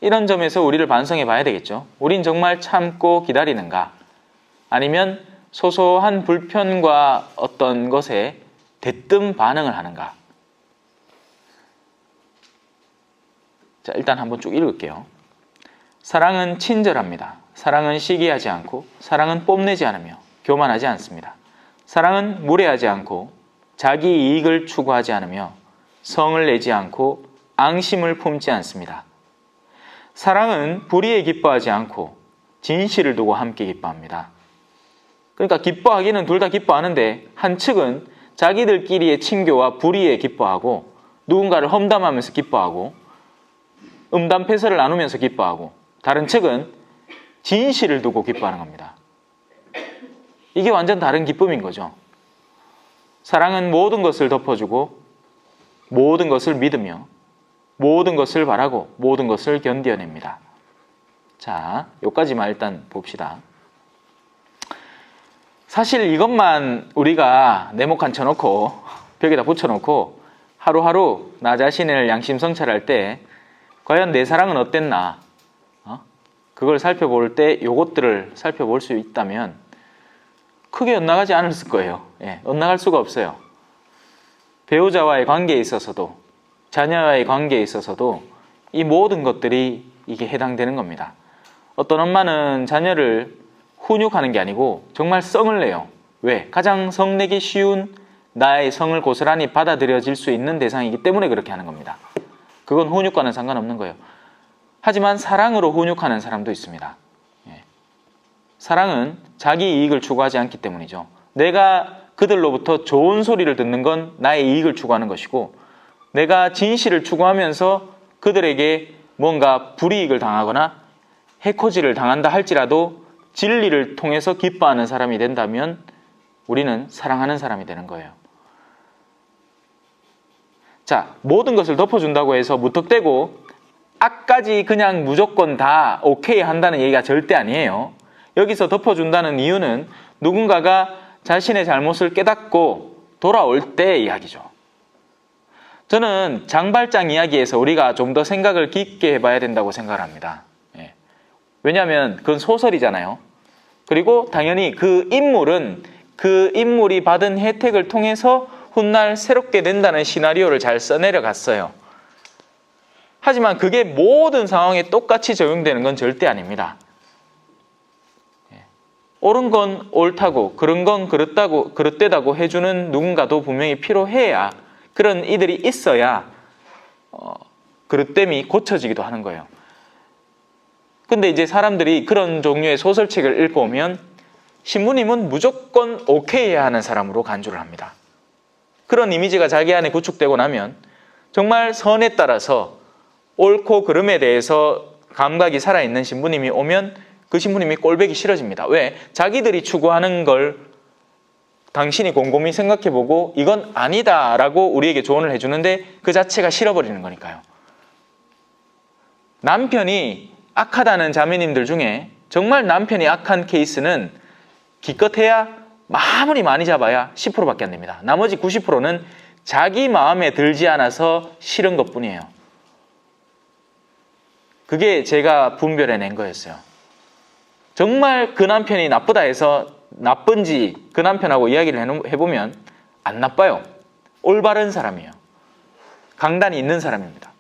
이런 점에서 우리를 반성해 봐야 되겠죠. 우린 정말 참고 기다리는가? 아니면 소소한 불편과 어떤 것에 대뜸 반응을 하는가? 자, 일단 한번 쭉 읽을게요. 사랑은 친절합니다. 사랑은 시기하지 않고 사랑은 뽐내지 않으며 교만하지 않습니다. 사랑은 무례하지 않고 자기 이익을 추구하지 않으며 성을 내지 않고 앙심을 품지 않습니다. 사랑은 불의에 기뻐하지 않고 진실을 두고 함께 기뻐합니다. 그러니까 기뻐하기는 둘 다 기뻐하는데 한 측은 자기들끼리의 친교와 불의에 기뻐하고 누군가를 험담하면서 기뻐하고 음담패설을 나누면서 기뻐하고 다른 측은 진실을 두고 기뻐하는 겁니다. 이게 완전 다른 기쁨인 거죠. 사랑은 모든 것을 덮어주고 모든 것을 믿으며 모든 것을 바라고 모든 것을 견뎌냅니다. 자, 여기까지만 일단 봅시다. 사실 이것만 우리가 네모칸 쳐놓고 벽에다 붙여놓고 하루하루 나 자신을 양심성찰할 때 과연 내 사랑은 어땠나? 그걸 살펴볼 때 요것들을 살펴볼 수 있다면 크게 엇나가지 않았을 거예요. 엇나갈 수가 없어요. 배우자와의 관계에 있어서도 자녀와의 관계에 있어서도 이 모든 것들이 이게 해당되는 겁니다. 어떤 엄마는 자녀를 훈육하는 게 아니고 정말 성을 내요. 왜? 가장 성내기 쉬운 나의 성을 고스란히 받아들여질 수 있는 대상이기 때문에 그렇게 하는 겁니다. 그건 훈육과는 상관없는 거예요. 하지만 사랑으로 훈육하는 사람도 있습니다. 사랑은 자기 이익을 추구하지 않기 때문이죠. 내가 그들로부터 좋은 소리를 듣는 건 나의 이익을 추구하는 것이고 내가 진실을 추구하면서 그들에게 뭔가 불이익을 당하거나 해코지를 당한다 할지라도 진리를 통해서 기뻐하는 사람이 된다면 우리는 사랑하는 사람이 되는 거예요. 자, 모든 것을 덮어준다고 해서 무턱대고 악까지 그냥 무조건 다 오케이 한다는 얘기가 절대 아니에요. 여기서 덮어준다는 이유는 누군가가 자신의 잘못을 깨닫고 돌아올 때 이야기죠. 저는 장발장 이야기에서 우리가 좀 더 생각을 깊게 해봐야 된다고 생각을 합니다. 왜냐하면 그건 소설이잖아요. 그리고 당연히 그 인물은 그 인물이 받은 혜택을 통해서 훗날 새롭게 된다는 시나리오를 잘 써내려 갔어요. 하지만 그게 모든 상황에 똑같이 적용되는 건 절대 아닙니다. 옳은 건 옳다고 그런 건 그릇되다고 해주는 누군가도 분명히 필요해야 그런 이들이 있어야 그릇됨이 고쳐지기도 하는 거예요. 근데 이제 사람들이 그런 종류의 소설책을 읽고 오면 신부님은 무조건 오케이 해야 하는 사람으로 간주를 합니다. 그런 이미지가 자기 안에 구축되고 나면 정말 선에 따라서 옳고 그름에 대해서 감각이 살아있는 신부님이 오면 그 신부님이 꼴보기 싫어집니다. 왜? 자기들이 추구하는 걸 당신이 곰곰이 생각해보고 이건 아니다 라고 우리에게 조언을 해주는데 그 자체가 싫어버리는 거니까요. 남편이 악하다는 자매님들 중에 정말 남편이 악한 케이스는 기껏해야 아무리 많이 잡아야 10%밖에 안 됩니다. 나머지 90%는 자기 마음에 들지 않아서 싫은 것뿐이에요. 그게 제가 분별해낸 거였어요. 정말 그 남편이 나쁘다 해서 나쁜지 그 남편하고 이야기를 해보면 안 나빠요. 올바른 사람이에요. 강단이 있는 사람입니다.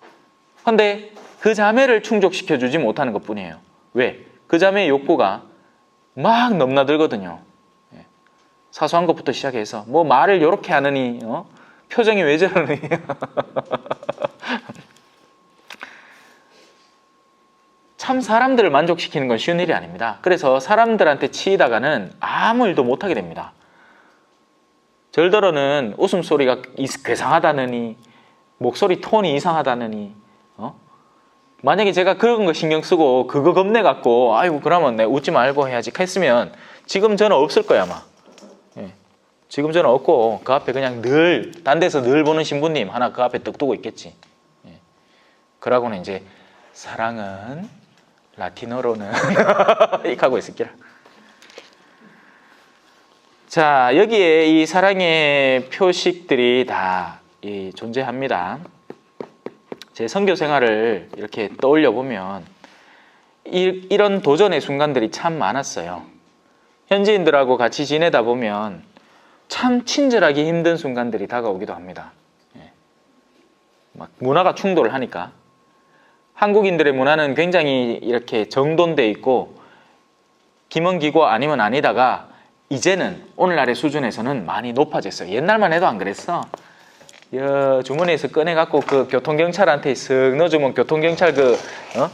그런데 그 자매를 충족시켜주지 못하는 것뿐이에요. 왜? 그 자매의 욕구가 막 넘나들거든요. 사소한 것부터 시작해서 뭐 말을 이렇게 하느니 표정이 왜 저러니 참 사람들을 만족시키는 건 쉬운 일이 아닙니다. 그래서 사람들한테 치이다가는 아무 일도 못하게 됩니다. 절더러는 웃음소리가 괴상하다느니 목소리 톤이 이상하다느니 만약에 제가 그런 거 신경 쓰고 그거 겁내갖고 아이고 그러면 내가 웃지 말고 해야지 했으면 지금 저는 없을 거야 아마. 지금 저는 없고 그 앞에 그냥 늘 딴 데서 늘 보는 신부님 하나 그 앞에 떡 두고 있겠지. 그러고는 이제 사랑은 라틴어로는 이렇게 하고 있을게요. 자, 여기에 이 사랑의 표식들이 다 존재합니다. 제 선교 생활을 이렇게 떠올려 보면 이런 도전의 순간들이 참 많았어요. 현지인들하고 같이 지내다 보면 참 친절하기 힘든 순간들이 다가오기도 합니다. 막 문화가 충돌을 하니까 한국인들의 문화는 굉장히 이렇게 정돈돼 있고 김원기고 아니면 아니다가 이제는 오늘날의 수준에서는 많이 높아졌어요. 옛날만 해도 안 그랬어. 주머니에서 꺼내갖고 그 교통경찰한테 쓱 넣어주면 교통경찰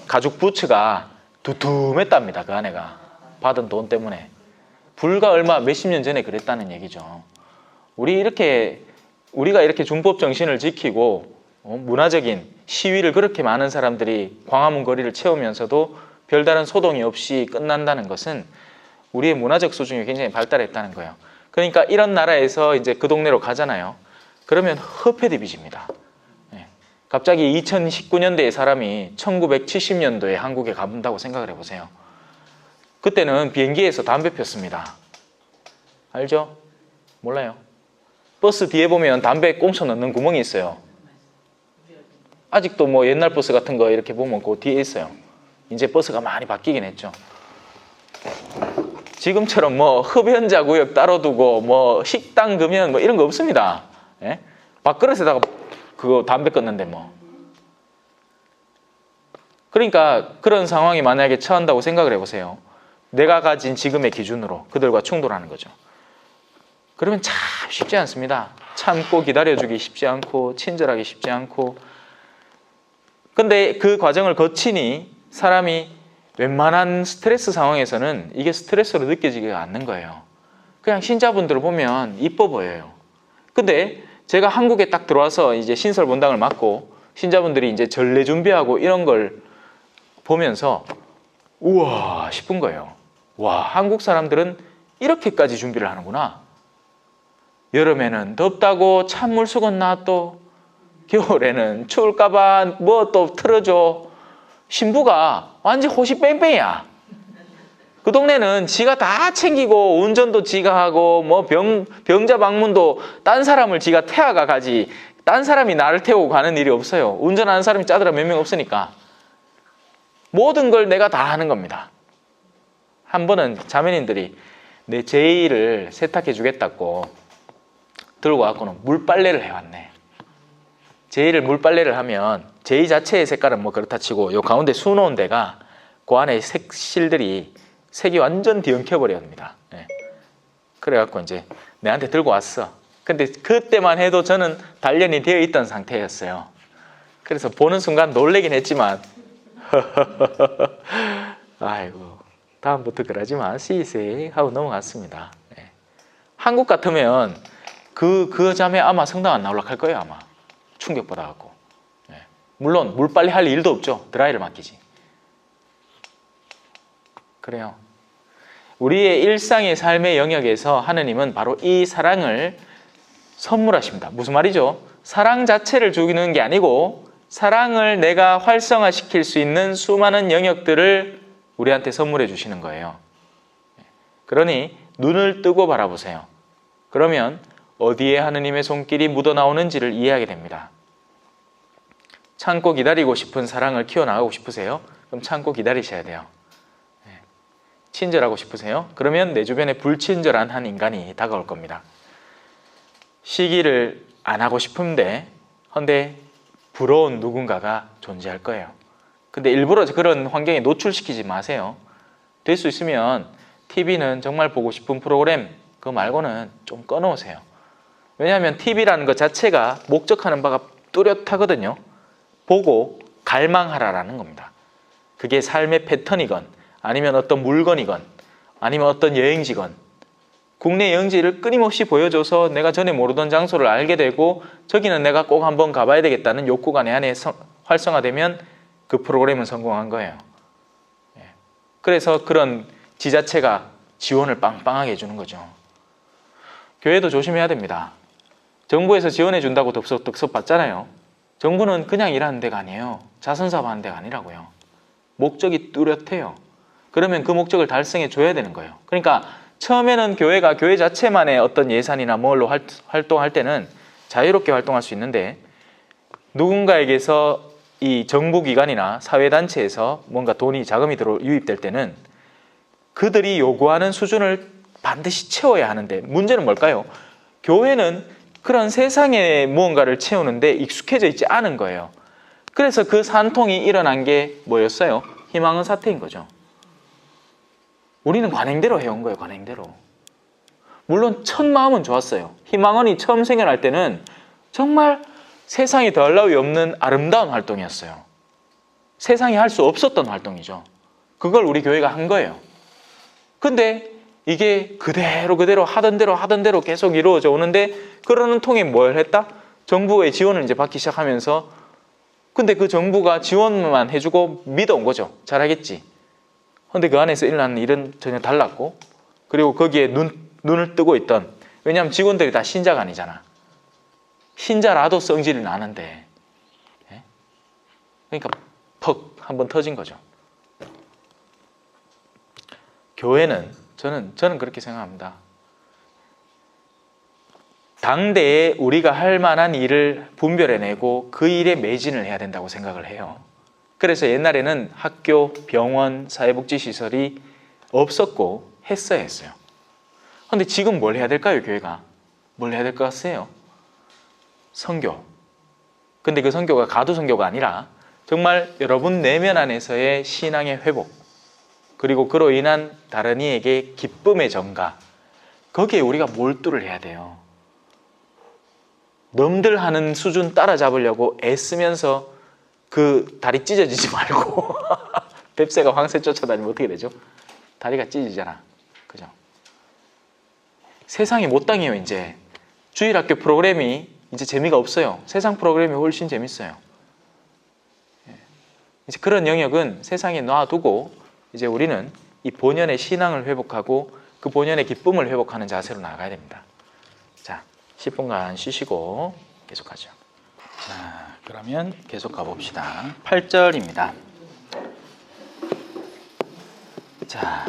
가죽 부츠가 두툼했답니다. 그 안에가. 받은 돈 때문에. 불과 얼마 몇십 년 전에 그랬다는 얘기죠. 우리가 이렇게 준법 정신을 지키고 문화적인 시위를 그렇게 많은 사람들이 광화문 거리를 채우면서도 별다른 소동이 없이 끝난다는 것은 우리의 문화적 수준이 굉장히 발달했다는 거예요. 그러니까 이런 나라에서 이제 그 동네로 가잖아요. 그러면 허패디비집니다. 갑자기 2019년대의 사람이 1970년도에 한국에 가본다고 생각을 해보세요. 그때는 비행기에서 담배 폈습니다. 알죠? 몰라요? 버스 뒤에 보면 담배 꽁초 넣는 구멍이 있어요. 아직도 뭐 옛날 버스 같은 거 이렇게 보면 그 뒤에 있어요. 이제 버스가 많이 바뀌긴 했죠. 지금처럼 뭐 흡연자 구역 따로 두고 뭐 식당 금연 뭐 이런 거 없습니다. 예? 밥그릇에다가 그거 담배 끊는데 뭐. 그러니까 그런 상황이 만약에 처한다고 생각을 해보세요. 내가 가진 지금의 기준으로 그들과 충돌하는 거죠. 그러면 참 쉽지 않습니다. 참고 기다려주기 쉽지 않고 친절하기 쉽지 않고. 근데 그 과정을 거치니 사람이 웬만한 스트레스 상황에서는 이게 스트레스로 느껴지지가 않는 거예요. 그냥 신자분들을 보면 이뻐 보여요. 근데 제가 한국에 딱 들어와서 이제 신설 본당을 맡고 신자분들이 이제 전례 준비하고 이런 걸 보면서 우와 싶은 거예요. 와, 한국 사람들은 이렇게까지 준비를 하는구나. 여름에는 덥다고 찬물 수건 놔또, 겨울에는 추울까봐 뭐 또 틀어줘. 신부가 완전 호시 뺑뺑이야. 그 동네는 지가 다 챙기고 운전도 지가 하고 뭐 병자 방문도 딴 사람을 지가 태워가 가지 딴 사람이 나를 태우고 가는 일이 없어요. 운전하는 사람이 짜들어 몇 명 없으니까 모든 걸 내가 다 하는 겁니다. 한 번은 자매님들이 내 제이를 세탁해 주겠다고 들고 와서는 물빨래를 해왔네. 제이를 물빨래를 하면 제이 자체의 색깔은 뭐 그렇다 치고 요 가운데 수놓은 데가 그 안에 색실들이 색이 완전 뒤엉켜버립니다. 네. 그래갖고 이제 내한테 들고 왔어. 근데 그때만 해도 저는 단련이 되어 있던 상태였어요. 그래서 보는 순간 놀래긴 했지만 아이고 다음부터 그러지 마 시세 하고 넘어갔습니다. 네. 한국 같으면 그 자매 아마 성당 안 나오려고 할 거예요. 아마 충격받아갖고. 네. 물론 물빨래 할 일도 없죠. 드라이를 맡기지. 그래요. 우리의 일상의 삶의 영역에서 하느님은 바로 이 사랑을 선물하십니다. 무슨 말이죠? 사랑 자체를 주는 게 아니고 사랑을 내가 활성화시킬 수 있는 수많은 영역들을 우리한테 선물해 주시는 거예요. 그러니 눈을 뜨고 바라보세요. 그러면 어디에 하느님의 손길이 묻어나오는지를 이해하게 됩니다. 참고 기다리고 싶은 사랑을 키워나가고 싶으세요? 그럼 참고 기다리셔야 돼요. 친절하고 싶으세요? 그러면 내 주변에 불친절한 한 인간이 다가올 겁니다. 시기를 안 하고 싶은데 헌데 부러운 누군가가 존재할 거예요. 근데 일부러 그런 환경에 노출시키지 마세요. 될 수 있으면 TV는 정말 보고 싶은 프로그램 그거 말고는 좀 꺼놓으세요. 왜냐하면 TV라는 것 자체가 목적하는 바가 뚜렷하거든요. 보고 갈망하라라는 겁니다. 그게 삶의 패턴이건 아니면 어떤 물건이건 아니면 어떤 여행지건 국내 여행지를 끊임없이 보여줘서 내가 전에 모르던 장소를 알게 되고 저기는 내가 꼭 한번 가봐야 되겠다는 욕구가 내 안에 활성화되면 그 프로그램은 성공한 거예요. 그래서 그런 지자체가 지원을 빵빵하게 해주는 거죠. 교회도 조심해야 됩니다. 정부에서 지원해 준다고 득섭 받잖아요. 정부는 그냥 일하는 데가 아니에요. 자선사업 하는 데가 아니라고요. 목적이 뚜렷해요. 그러면 그 목적을 달성해 줘야 되는 거예요. 그러니까 처음에는 교회가 교회 자체만의 어떤 예산이나 뭘로 활동할 때는 자유롭게 활동할 수 있는데 누군가에게서 이 정부기관이나 사회단체에서 뭔가 돈이 자금이 유입될 때는 그들이 요구하는 수준을 반드시 채워야 하는데 문제는 뭘까요? 교회는 그런 세상의 무언가를 채우는데 익숙해져 있지 않은 거예요. 그래서 그 산통이 일어난 게 뭐였어요? 희망은 사태인 거죠. 우리는 관행대로 해온 거예요. 관행대로. 물론 첫 마음은 좋았어요. 희망원이 처음 생겨날 때는 정말 세상에 더할 나위 없는 아름다운 활동이었어요. 세상이 할 수 없었던 활동이죠. 그걸 우리 교회가 한 거예요. 근데 이게 그대로 하던 대로 계속 이루어져 오는데, 그러는 통에 뭘 했다? 정부의 지원을 이제 받기 시작하면서, 근데 그 정부가 지원만 해주고 믿어온 거죠. 잘하겠지. 근데 그 안에서 일어나는 일은 전혀 달랐고, 그리고 거기에 눈을 뜨고 있던, 왜냐하면 직원들이 다 신자가 아니잖아. 신자라도 성질이 나는데, 그러니까 퍽 한번 터진 거죠. 교회는 저는 그렇게 생각합니다. 당대에 우리가 할 만한 일을 분별해내고 그 일에 매진을 해야 된다고 생각을 해요. 그래서 옛날에는 학교, 병원, 사회복지시설이 없었고 했어야 했어요. 그런데 지금 뭘 해야 될까요, 교회가? 뭘 해야 될 것 같으세요? 선교. 근데 그 선교가 가두 선교가 아니라 정말 여러분 내면 안에서의 신앙의 회복, 그리고 그로 인한 다른 이에게 기쁨의 전가, 거기에 우리가 몰두를 해야 돼요. 남들 하는 수준 따라잡으려고 애쓰면서 그 다리 찢어지지 말고 뱁새가 황새 쫓아다니면 어떻게 되죠? 다리가 찢어지잖아. 그죠? 세상이 못 당해요. 이제 주일학교 프로그램이 이제 재미가 없어요. 세상 프로그램이 훨씬 재밌어요. 이제 그런 영역은 세상에 놔두고 이제 우리는 이 본연의 신앙을 회복하고 그 본연의 기쁨을 회복하는 자세로 나가야 됩니다. 자, 10분간 쉬시고 계속하죠. 자, 그러면 계속 가봅시다. 8절입니다. 자,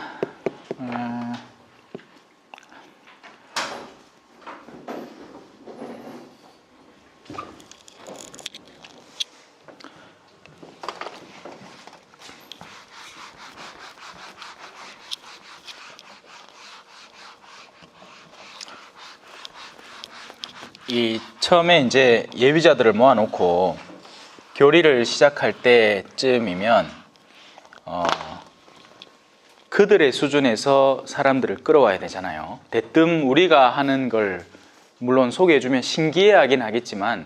이 처음에 이제 예비자들을 모아놓고 교리를 시작할 때쯤이면 그들의 수준에서 사람들을 끌어와야 되잖아요. 대뜸 우리가 하는 걸 물론 소개해주면 신기해하긴 하겠지만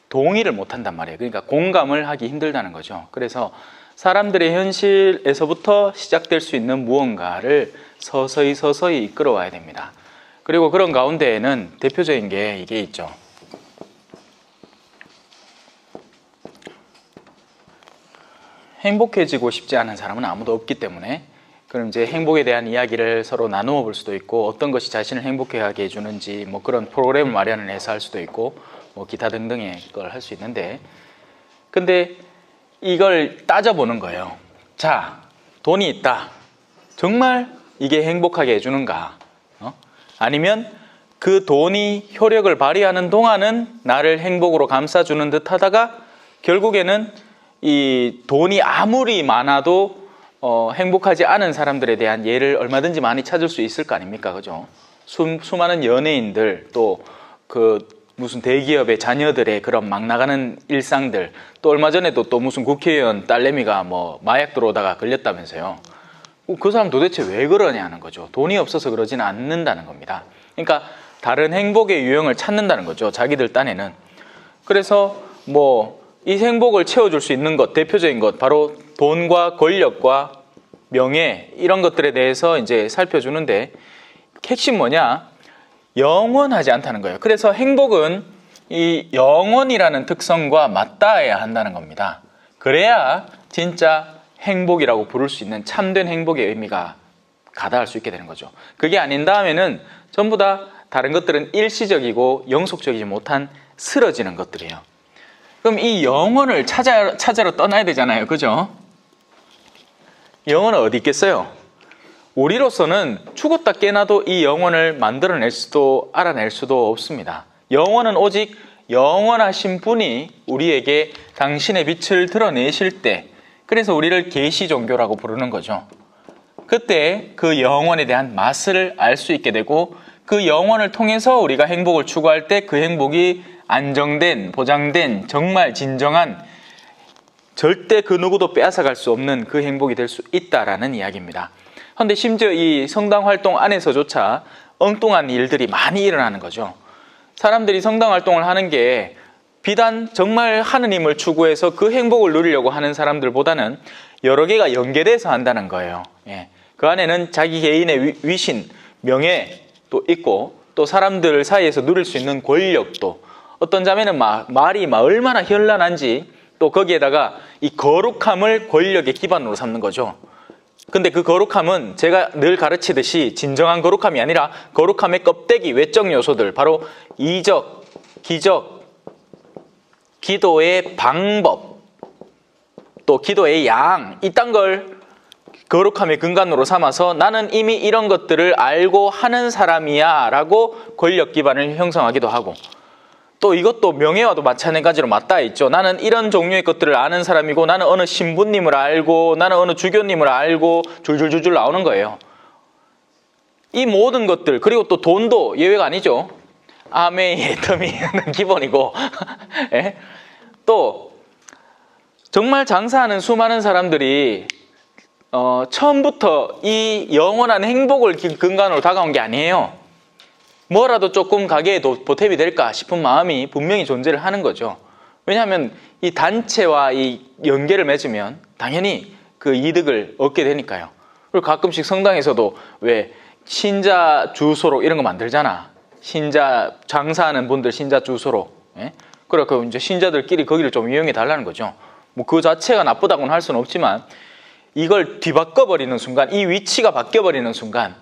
동의를 못한단 말이에요. 그러니까 공감을 하기 힘들다는 거죠. 그래서 사람들의 현실에서부터 시작될 수 있는 무언가를 서서히 이끌어와야 됩니다. 그리고 그런 가운데에는 대표적인 게 이게 있죠. 행복해지고 싶지 않은 사람은 아무도 없기 때문에, 그럼 이제 행복에 대한 이야기를 서로 나누어 볼 수도 있고, 어떤 것이 자신을 행복하게 해주는지 뭐 그런 프로그램을 마련을 해서 할 수도 있고, 뭐 기타 등등의 걸 할 수 있는데, 근데 이걸 따져보는 거예요. 자, 돈이 있다. 정말 이게 행복하게 해주는가? 아니면 그 돈이 효력을 발휘하는 동안은 나를 행복으로 감싸주는 듯 하다가 결국에는 이 돈이 아무리 많아도 행복하지 않은 사람들에 대한 예를 얼마든지 많이 찾을 수 있을 거 아닙니까? 그죠? 수많은 연예인들, 또 그 무슨 대기업의 자녀들의 그런 막 나가는 일상들, 또 얼마 전에도 또 무슨 국회의원 딸내미가 뭐 마약 들어오다가 걸렸다면서요. 그 사람 도대체 왜 그러냐는 거죠. 돈이 없어서 그러지는 않는다는 겁니다. 그러니까 다른 행복의 유형을 찾는다는 거죠. 자기들 딴에는. 그래서 뭐 이 행복을 채워줄 수 있는 것, 대표적인 것, 바로 돈과 권력과 명예, 이런 것들에 대해서 이제 살펴주는데, 핵심 뭐냐? 영원하지 않다는 거예요. 그래서 행복은 이 영원이라는 특성과 맞닿아야 한다는 겁니다. 그래야 진짜 행복이라고 부를 수 있는 참된 행복의 의미가 가다할 수 있게 되는 거죠. 그게 아닌 다음에는 전부 다 다른 것들은 일시적이고 영속적이지 못한 쓰러지는 것들이에요. 그럼 이 영혼을 찾아러 떠나야 되잖아요. 그죠? 영혼은 어디 있겠어요? 우리로서는 죽었다 깨나도 이 영혼을 만들어낼 수도 알아낼 수도 없습니다. 영혼은 오직 영원하신 분이 우리에게 당신의 빛을 드러내실 때, 그래서 우리를 계시 종교라고 부르는 거죠. 그때 그 영혼에 대한 맛을 알 수 있게 되고, 그 영혼을 통해서 우리가 행복을 추구할 때 그 행복이 안정된, 보장된, 정말 진정한, 절대 그 누구도 빼앗아갈 수 없는 그 행복이 될 수 있다라는 이야기입니다. 그런데 심지어 이 성당 활동 안에서조차 엉뚱한 일들이 많이 일어나는 거죠. 사람들이 성당 활동을 하는 게 비단 정말 하느님을 추구해서 그 행복을 누리려고 하는 사람들보다는 여러 개가 연계돼서 한다는 거예요. 예. 그 안에는 자기 개인의 위신, 명예도 있고 또 사람들 사이에서 누릴 수 있는 권력도, 어떤 자매는 말이 얼마나 현란한지 또 거기에다가 이 거룩함을 권력의 기반으로 삼는 거죠. 근데 그 거룩함은 제가 늘 가르치듯이 진정한 거룩함이 아니라 거룩함의 껍데기, 외적 요소들, 바로 이적, 기적, 기도의 방법, 또 기도의 양, 이딴 걸 거룩함의 근간으로 삼아서 나는 이미 이런 것들을 알고 하는 사람이야 라고 권력 기반을 형성하기도 하고, 또 이것도 명예와도 마찬가지로 맞닿아 있죠. 나는 이런 종류의 것들을 아는 사람이고, 나는 어느 신부님을 알고, 나는 어느 주교님을 알고, 줄줄줄줄 나오는 거예요. 이 모든 것들, 그리고 또 돈도 예외가 아니죠. 아메이, 터미는 기본이고 예? 또 정말 장사하는 수많은 사람들이 처음부터 이 영원한 행복을 근간으로 다가온 게 아니에요. 뭐라도 조금 가게에 보탬이 될까 싶은 마음이 분명히 존재를 하는 거죠. 왜냐하면 이 단체와 이 연계를 맺으면 당연히 그 이득을 얻게 되니까요. 그리고 가끔씩 성당에서도 왜 신자 주소록 이런 거 만들잖아. 신자 장사하는 분들 신자 주소록. 예? 그래서 이제 신자들끼리 거기를 좀 이용해 달라는 거죠. 뭐 그 자체가 나쁘다고는 할 수는 없지만, 이걸 뒤바꿔버리는 순간, 이 위치가 바뀌어버리는 순간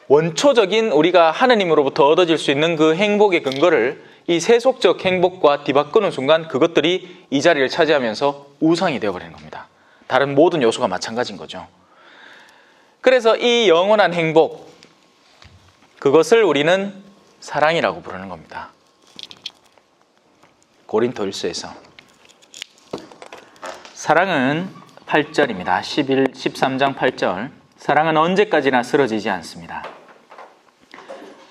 원초적인 우리가 하느님으로부터 얻어질 수 있는 그 행복의 근거를 이 세속적 행복과 뒤바꾸는 순간 그것들이 이 자리를 차지하면서 우상이 되어버리는 겁니다. 다른 모든 요소가 마찬가지인 거죠. 그래서 이 영원한 행복, 그것을 우리는 사랑이라고 부르는 겁니다. 고린도 1서에서 사랑은 8절입니다. 13장 8절. 사랑은 언제까지나 쓰러지지 않습니다.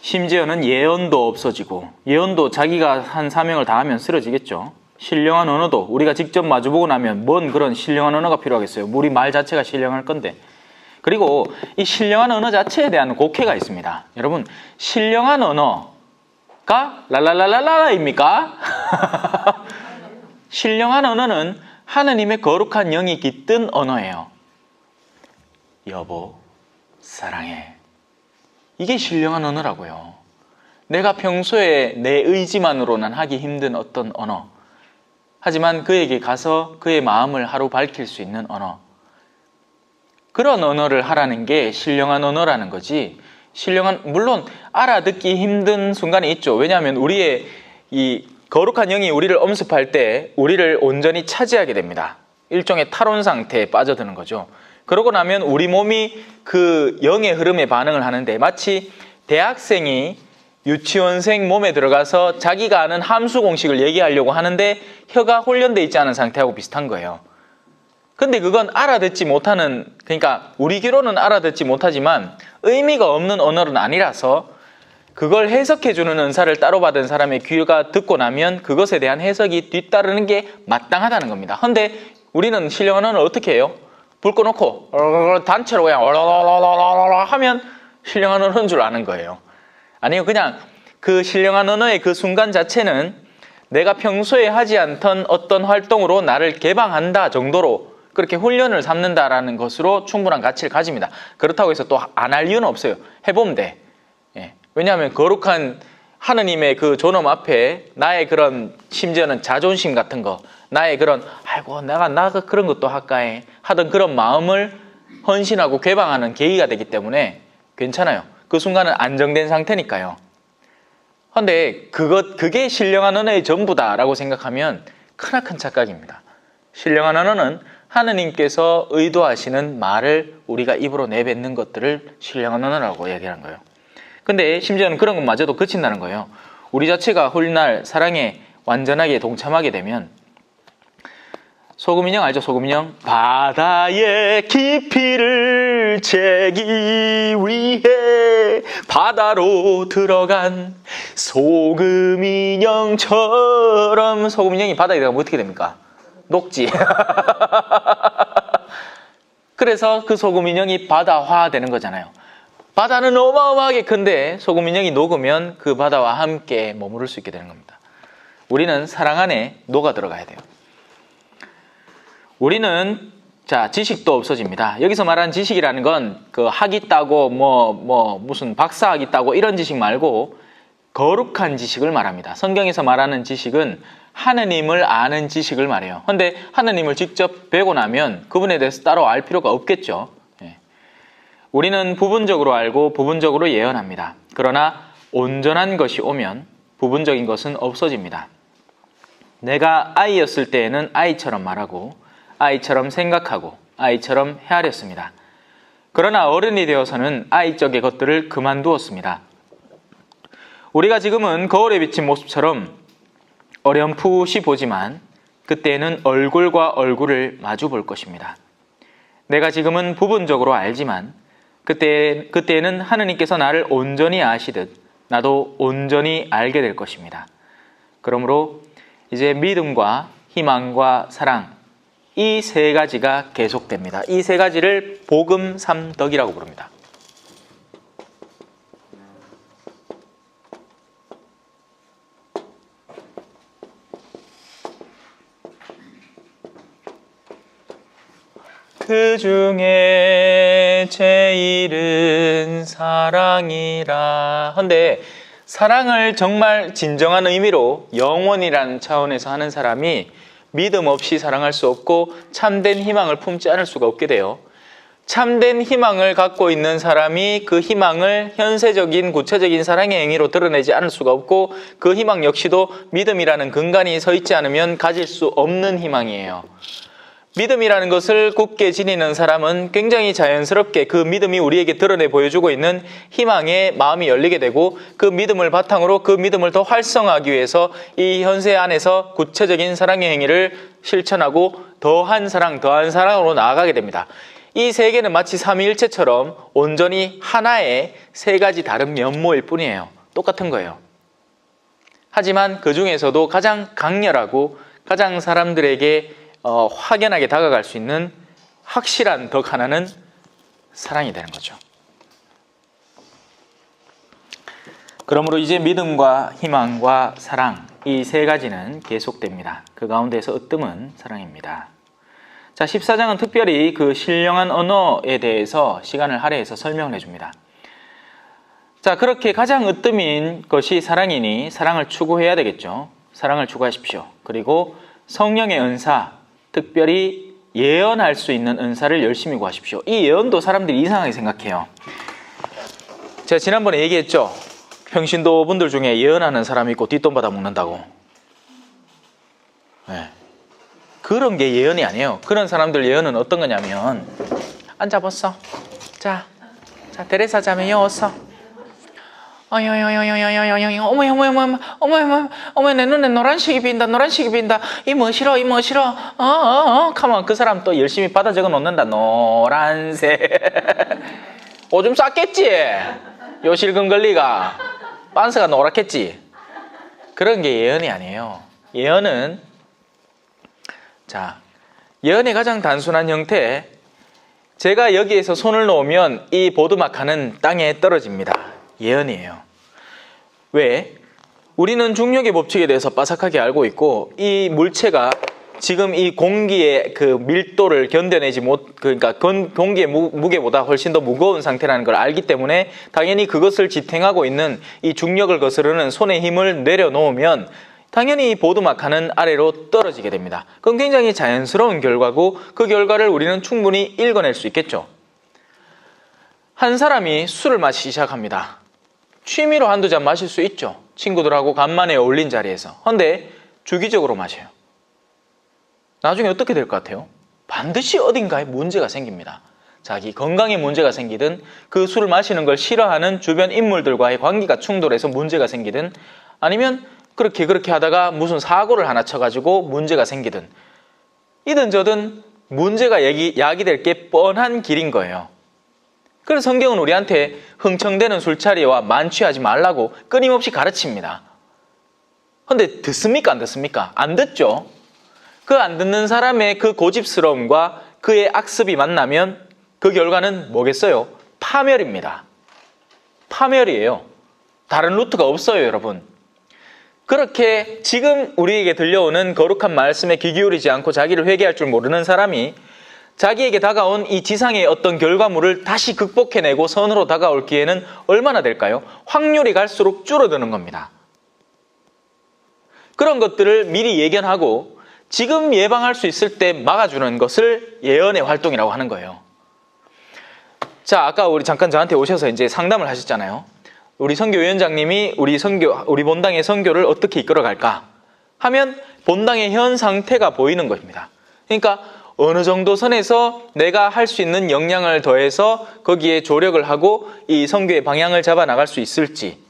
심지어는 예언도 없어지고, 예언도 자기가 한 사명을 다하면 쓰러지겠죠. 신령한 언어도 우리가 직접 마주보고 나면 뭔 그런 신령한 언어가 필요하겠어요. 우리 말 자체가 신령할 건데. 그리고 이 신령한 언어 자체에 대한 곡해가 있습니다. 여러분, 신령한 언어가 랄랄랄랄라입니까? 신령한 언어는 하느님의 거룩한 영이 깃든 언어예요. 여보, 사랑해. 이게 신령한 언어라고요. 내가 평소에 내 의지만으로는 하기 힘든 어떤 언어, 하지만 그에게 가서 그의 마음을 하루 밝힐 수 있는 언어, 그런 언어를 하라는 게 신령한 언어라는 거지. 물론 알아듣기 힘든 순간이 있죠. 왜냐하면 우리의 이 거룩한 영이 우리를 엄습할 때 우리를 온전히 차지하게 됩니다. 일종의 탈원 상태에 빠져드는 거죠. 그러고 나면 우리 몸이 그 영의 흐름에 반응을 하는데, 마치 대학생이 유치원생 몸에 들어가서 자기가 아는 함수 공식을 얘기하려고 하는데 혀가 훈련되어 있지 않은 상태하고 비슷한 거예요. 근데 그건 알아듣지 못하는, 그러니까 우리 귀로는 알아듣지 못하지만 의미가 없는 언어는 아니라서 그걸 해석해주는 은사를 따로 받은 사람의 귀가 듣고 나면 그것에 대한 해석이 뒤따르는 게 마땅하다는 겁니다. 근데 우리는 신령한 언어를 어떻게 해요? 불 꺼놓고 단체로 그냥 하면 신령한 언어인 줄 아는 거예요. 아니요, 그냥 그 신령한 언어의 그 순간 자체는 내가 평소에 하지 않던 어떤 활동으로 나를 개방한다 정도로 그렇게 훈련을 삼는다라는 것으로 충분한 가치를 가집니다. 그렇다고 해서 또 안 할 이유는 없어요. 해보면 돼. 예. 왜냐하면 거룩한 하느님의 그 존엄 앞에 나의 그런, 심지어는 자존심 같은 거, 나의 그런 아이고 내가 그런 것도 할까해 하던 그런 마음을 헌신하고 개방하는 계기가 되기 때문에 괜찮아요. 그 순간은 안정된 상태니까요. 그런데 그게 신령한 언어의 전부다라고 생각하면 크나큰 착각입니다. 신령한 언어는 하느님께서 의도하시는 말을 우리가 입으로 내뱉는 것들을 신령한 언어라고 얘기하는 거예요. 근데 심지어는 그런 것마저도 그친다는 거예요. 우리 자체가 홀날 사랑에 완전하게 동참하게 되면, 소금인형 알죠? 소금인형. 바다의 깊이를 재기 위해 바다로 들어간 소금인형처럼, 소금인형이 바다에 들어가면 어떻게 됩니까? 녹지. 그래서 그 소금 인형이 바다화 되는 거잖아요. 바다는 어마어마하게 큰데 소금 인형이 녹으면 그 바다와 함께 머무를 수 있게 되는 겁니다. 우리는 사랑 안에 녹아 들어가야 돼요. 우리는 지식도 없어집니다. 여기서 말하는 지식이라는 건 그 학위 따고 무슨 박사학위 따고 이런 지식 말고 거룩한 지식을 말합니다. 성경에서 말하는 지식은 하느님을 아는 지식을 말해요. 그런데 하느님을 직접 뵈고 나면 그분에 대해서 따로 알 필요가 없겠죠. 우리는 부분적으로 알고 부분적으로 예언합니다. 그러나 온전한 것이 오면 부분적인 것은 없어집니다. 내가 아이였을 때에는 아이처럼 말하고 아이처럼 생각하고 아이처럼 헤아렸습니다. 그러나 어른이 되어서는 아이적의 것들을 그만두었습니다. 우리가 지금은 거울에 비친 모습처럼 어렴풋이 보지만 그때에는 얼굴과 얼굴을 마주 볼 것입니다. 내가 지금은 부분적으로 알지만 그때에는 하느님께서 나를 온전히 아시듯 나도 온전히 알게 될 것입니다. 그러므로 이제 믿음과 희망과 사랑, 이 세 가지가 계속됩니다. 이 세 가지를 복음 삼덕이라고 부릅니다. 그 중에 제일은 사랑이라. 근데 사랑을 정말 진정한 의미로 영원이라는 차원에서 하는 사람이 믿음 없이 사랑할 수 없고 참된 희망을 품지 않을 수가 없게 돼요. 참된 희망을 갖고 있는 사람이 그 희망을 현세적인 구체적인 사랑의 행위로 드러내지 않을 수가 없고 그 희망 역시도 믿음이라는 근간이 서 있지 않으면 가질 수 없는 희망이에요. 믿음이라는 것을 굳게 지니는 사람은 굉장히 자연스럽게 그 믿음이 우리에게 드러내 보여주고 있는 희망에 마음이 열리게 되고 그 믿음을 바탕으로 그 믿음을 더 활성화하기 위해서 이 현세 안에서 구체적인 사랑의 행위를 실천하고 더한 사랑으로 나아가게 됩니다. 이 세계는 마치 삼위일체처럼 온전히 하나의 세 가지 다른 면모일 뿐이에요. 똑같은 거예요. 하지만 그 중에서도 가장 강렬하고 가장 사람들에게 확연하게 다가갈 수 있는 확실한 덕 하나는 사랑이 되는 거죠. 그러므로 이제 믿음과 희망과 사랑, 이 세 가지는 계속됩니다. 그 가운데서 으뜸은 사랑입니다. 자, 14장은 특별히 그 신령한 언어에 대해서 시간을 할애해서 설명을 해줍니다. 자, 그렇게 가장 으뜸인 것이 사랑이니 사랑을 추구해야 되겠죠. 사랑을 추구하십시오. 그리고 성령의 은사, 특별히 예언할 수 있는 은사를 열심히 구하십시오. 이 예언도 사람들이 이상하게 생각해요. 제가 지난번에 얘기했죠. 평신도 분들 중에 예언하는 사람이 있고 뒷돈 받아 먹는다고. 네. 그런 게 예언이 아니에요. 그런 사람들 예언은 어떤 거냐면 앉아봤어. 자, 데레사 자매 여웠어. 어머, 내 눈에 노란색이 빈다. 이 멋이러. 가만, 그 사람 또 열심히 받아 적어 놓는다. 노란색. 오줌 쌌겠지? 요실금 권리가. 빤스가 노랗겠지? 그런 게 예언이 아니에요. 예언은, 예언의 가장 단순한 형태, 제가 여기에서 손을 놓으면 이 보드마카는 땅에 떨어집니다. 예언이에요. 왜? 우리는 중력의 법칙에 대해서 빠삭하게 알고 있고 이 물체가 지금 이 공기의 그 밀도를 견뎌내지 그러니까 공기의 무게보다 훨씬 더 무거운 상태라는 걸 알기 때문에 당연히 그것을 지탱하고 있는 이 중력을 거스르는 손의 힘을 내려놓으면 당연히 이 보드마카는 아래로 떨어지게 됩니다. 그건 굉장히 자연스러운 결과고 그 결과를 우리는 충분히 읽어낼 수 있겠죠. 한 사람이 술을 마시기 시작합니다. 취미로 한두 잔 마실 수 있죠. 친구들하고 간만에 어울린 자리에서. 그런데 주기적으로 마셔요. 나중에 어떻게 될 것 같아요? 반드시 어딘가에 문제가 생깁니다. 자기 건강에 문제가 생기든 그 술을 마시는 걸 싫어하는 주변 인물들과의 관계가 충돌해서 문제가 생기든 아니면 그렇게 하다가 무슨 사고를 하나 쳐가지고 문제가 생기든 이든 저든 문제가 야기될 게 뻔한 길인 거예요. 그래서 성경은 우리한테 흥청대는 술자리와 만취하지 말라고 끊임없이 가르칩니다. 그런데 듣습니까? 안 듣습니까? 안 듣죠. 그 안 듣는 사람의 그 고집스러움과 그의 악습이 만나면 그 결과는 뭐겠어요? 파멸입니다. 파멸이에요. 다른 루트가 없어요, 여러분. 그렇게 지금 우리에게 들려오는 거룩한 말씀에 귀 기울이지 않고 자기를 회개할 줄 모르는 사람이 자기에게 다가온 이 지상의 어떤 결과물을 다시 극복해내고 선으로 다가올 기회는 얼마나 될까요? 확률이 갈수록 줄어드는 겁니다. 그런 것들을 미리 예견하고 지금 예방할 수 있을 때 막아주는 것을 예언의 활동이라고 하는 거예요. 자, 아까 우리 잠깐 저한테 오셔서 이제 상담을 하셨잖아요. 우리 선교위원장님이 우리 본당의 선교를 어떻게 이끌어갈까 하면 본당의 현 상태가 보이는 것입니다. 그러니까 어느 정도 선에서 내가 할 수 있는 역량을 더해서 거기에 조력을 하고 이 선교의 방향을 잡아 나갈 수 있을지,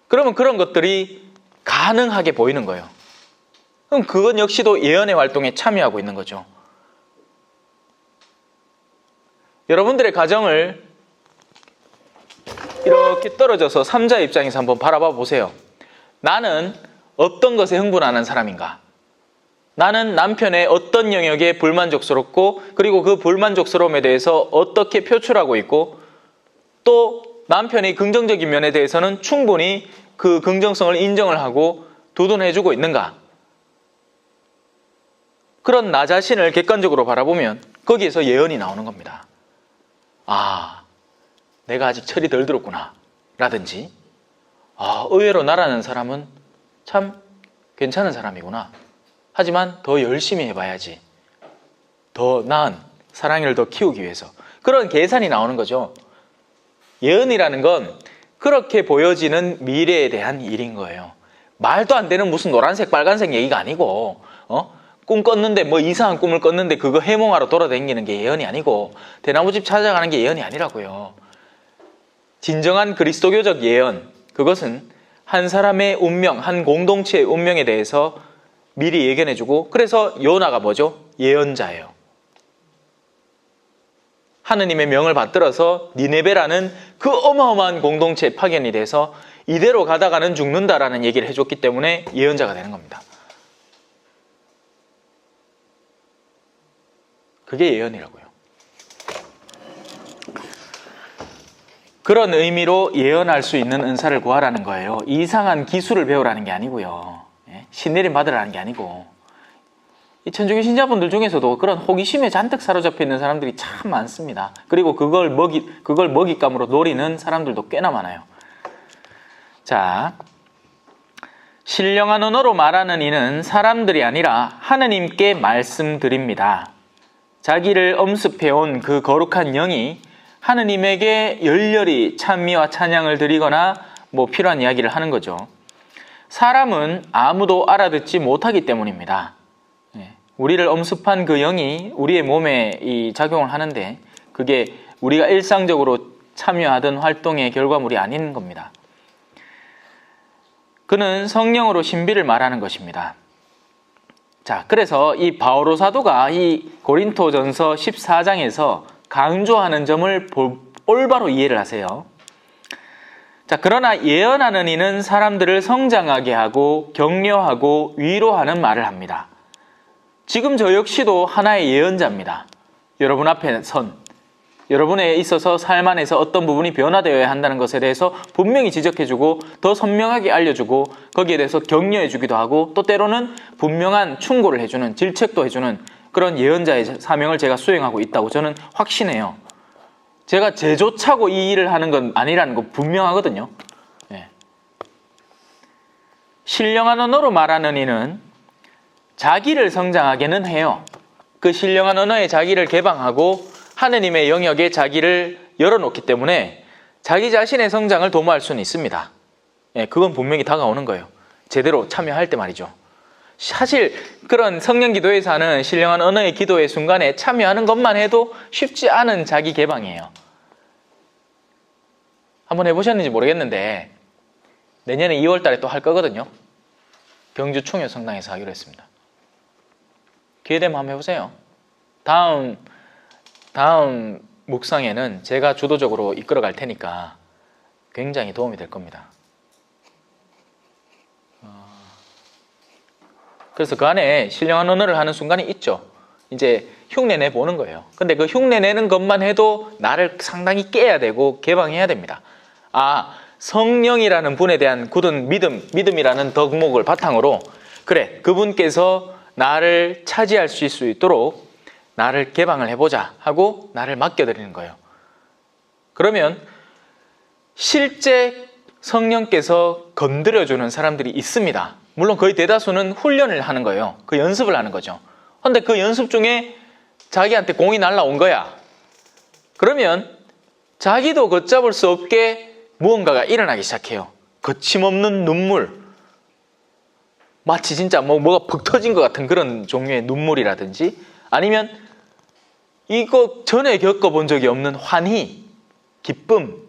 그러면 그런 것들이 가능하게 보이는 거예요. 그럼 그건 역시도 예언의 활동에 참여하고 있는 거죠. 여러분들의 가정을 이렇게 떨어져서 삼자의 입장에서 한번 바라봐 보세요. 나는 어떤 것에 흥분하는 사람인가? 나는 남편의 어떤 영역에 불만족스럽고, 그리고 그 불만족스러움에 대해서 어떻게 표출하고 있고, 또 남편의 긍정적인 면에 대해서는 충분히 그 긍정성을 인정을 하고 두둔해주고 있는가? 그런 나 자신을 객관적으로 바라보면 거기에서 예언이 나오는 겁니다. 아, 내가 아직 철이 덜 들었구나 라든지, 아, 의외로 나라는 사람은 참 괜찮은 사람이구나, 하지만 더 열심히 해봐야지, 더 나은 사랑을 더 키우기 위해서, 그런 계산이 나오는 거죠. 예언이라는 건 그렇게 보여지는 미래에 대한 일인 거예요. 말도 안 되는 무슨 노란색 빨간색 얘기가 아니고, 꿈 꿨는데 뭐 이상한 꿈을 꿨는데 그거 해몽하러 돌아다니는 게 예언이 아니고, 대나무집 찾아가는 게 예언이 아니라고요. 진정한 그리스도교적 예언, 그것은 한 사람의 운명, 한 공동체의 운명에 대해서 미리 예견해주고, 그래서 요나가 뭐죠? 예언자예요. 하느님의 명을 받들어서 니네베라는 그 어마어마한 공동체의 파견이 돼서 이대로 가다가는 죽는다라는 얘기를 해줬기 때문에 예언자가 되는 겁니다. 그게 예언이라고요. 그런 의미로 예언할 수 있는 은사를 구하라는 거예요. 이상한 기술을 배우라는 게 아니고요. 신내림 받으라는 게 아니고. 이 천주교 신자분들 중에서도 그런 호기심에 잔뜩 사로잡혀 있는 사람들이 참 많습니다. 그리고 그걸 먹잇감으로 노리는 사람들도 꽤나 많아요. 자, 신령한 언어로 말하는 이는 사람들이 아니라 하느님께 말씀드립니다. 자기를 엄습해온 그 거룩한 영이 하느님에게 열렬히 찬미와 찬양을 드리거나 뭐 필요한 이야기를 하는 거죠. 사람은 아무도 알아듣지 못하기 때문입니다. 우리를 엄습한 그 영이 우리의 몸에 작용을 하는데, 그게 우리가 일상적으로 참여하던 활동의 결과물이 아닌 겁니다. 그는 성령으로 신비를 말하는 것입니다. 자, 그래서 이 바오로 사도가 이 고린토전서 14장에서 강조하는 점을 올바로 이해를 하세요. 자, 그러나 예언하는 이는 사람들을 성장하게 하고 격려하고 위로하는 말을 합니다. 지금 저 역시도 하나의 예언자입니다. 여러분 앞에 선, 여러분에 있어서 삶 안에서 어떤 부분이 변화되어야 한다는 것에 대해서 분명히 지적해주고 더 선명하게 알려주고 거기에 대해서 격려해주기도 하고, 또 때로는 분명한 충고를 해주는, 질책도 해주는 그런 예언자의 사명을 제가 수행하고 있다고 저는 확신해요. 제가 제조차고 이 일을 하는 건 아니라는 거 분명하거든요. 신령한 언어로 말하는 이는 자기를 성장하게는 해요. 그 신령한 언어에 자기를 개방하고 하느님의 영역에 자기를 열어놓기 때문에 자기 자신의 성장을 도모할 수는 있습니다. 그건 분명히 다가오는 거예요. 제대로 참여할 때 말이죠. 사실 그런 성령기도에서 하는 신령한 언어의 기도의 순간에 참여하는 것만 해도 쉽지 않은 자기 개방이에요. 한번 해보셨는지 모르겠는데 내년에 2월 달에 또 할 거거든요. 경주 충효 성당에서 하기로 했습니다. 기회되면 한번 해보세요. 다음 묵상에는 제가 주도적으로 이끌어 갈 테니까 굉장히 도움이 될 겁니다. 그래서 그 안에 신령한 언어를 하는 순간이 있죠. 이제 흉내 내 보는 거예요. 근데 그 흉내 내는 것만 해도 나를 상당히 깨야 되고 개방해야 됩니다. 아, 성령이라는 분에 대한 굳은 믿음이라는 덕목을 바탕으로 그래, 그분께서 나를 차지할 수 있도록 나를 개방을 해보자 하고 나를 맡겨드리는 거예요. 그러면 실제 성령께서 건드려주는 사람들이 있습니다. 물론 거의 대다수는 훈련을 하는 거예요. 그 연습을 하는 거죠. 근데 그 연습 중에 자기한테 공이 날라온 거야. 그러면 자기도 걷잡을 수 없게 무언가가 일어나기 시작해요. 거침없는 눈물. 마치 진짜 뭐가 벅 터진 것 같은 그런 종류의 눈물이라든지 아니면 이거 전에 겪어본 적이 없는 환희, 기쁨.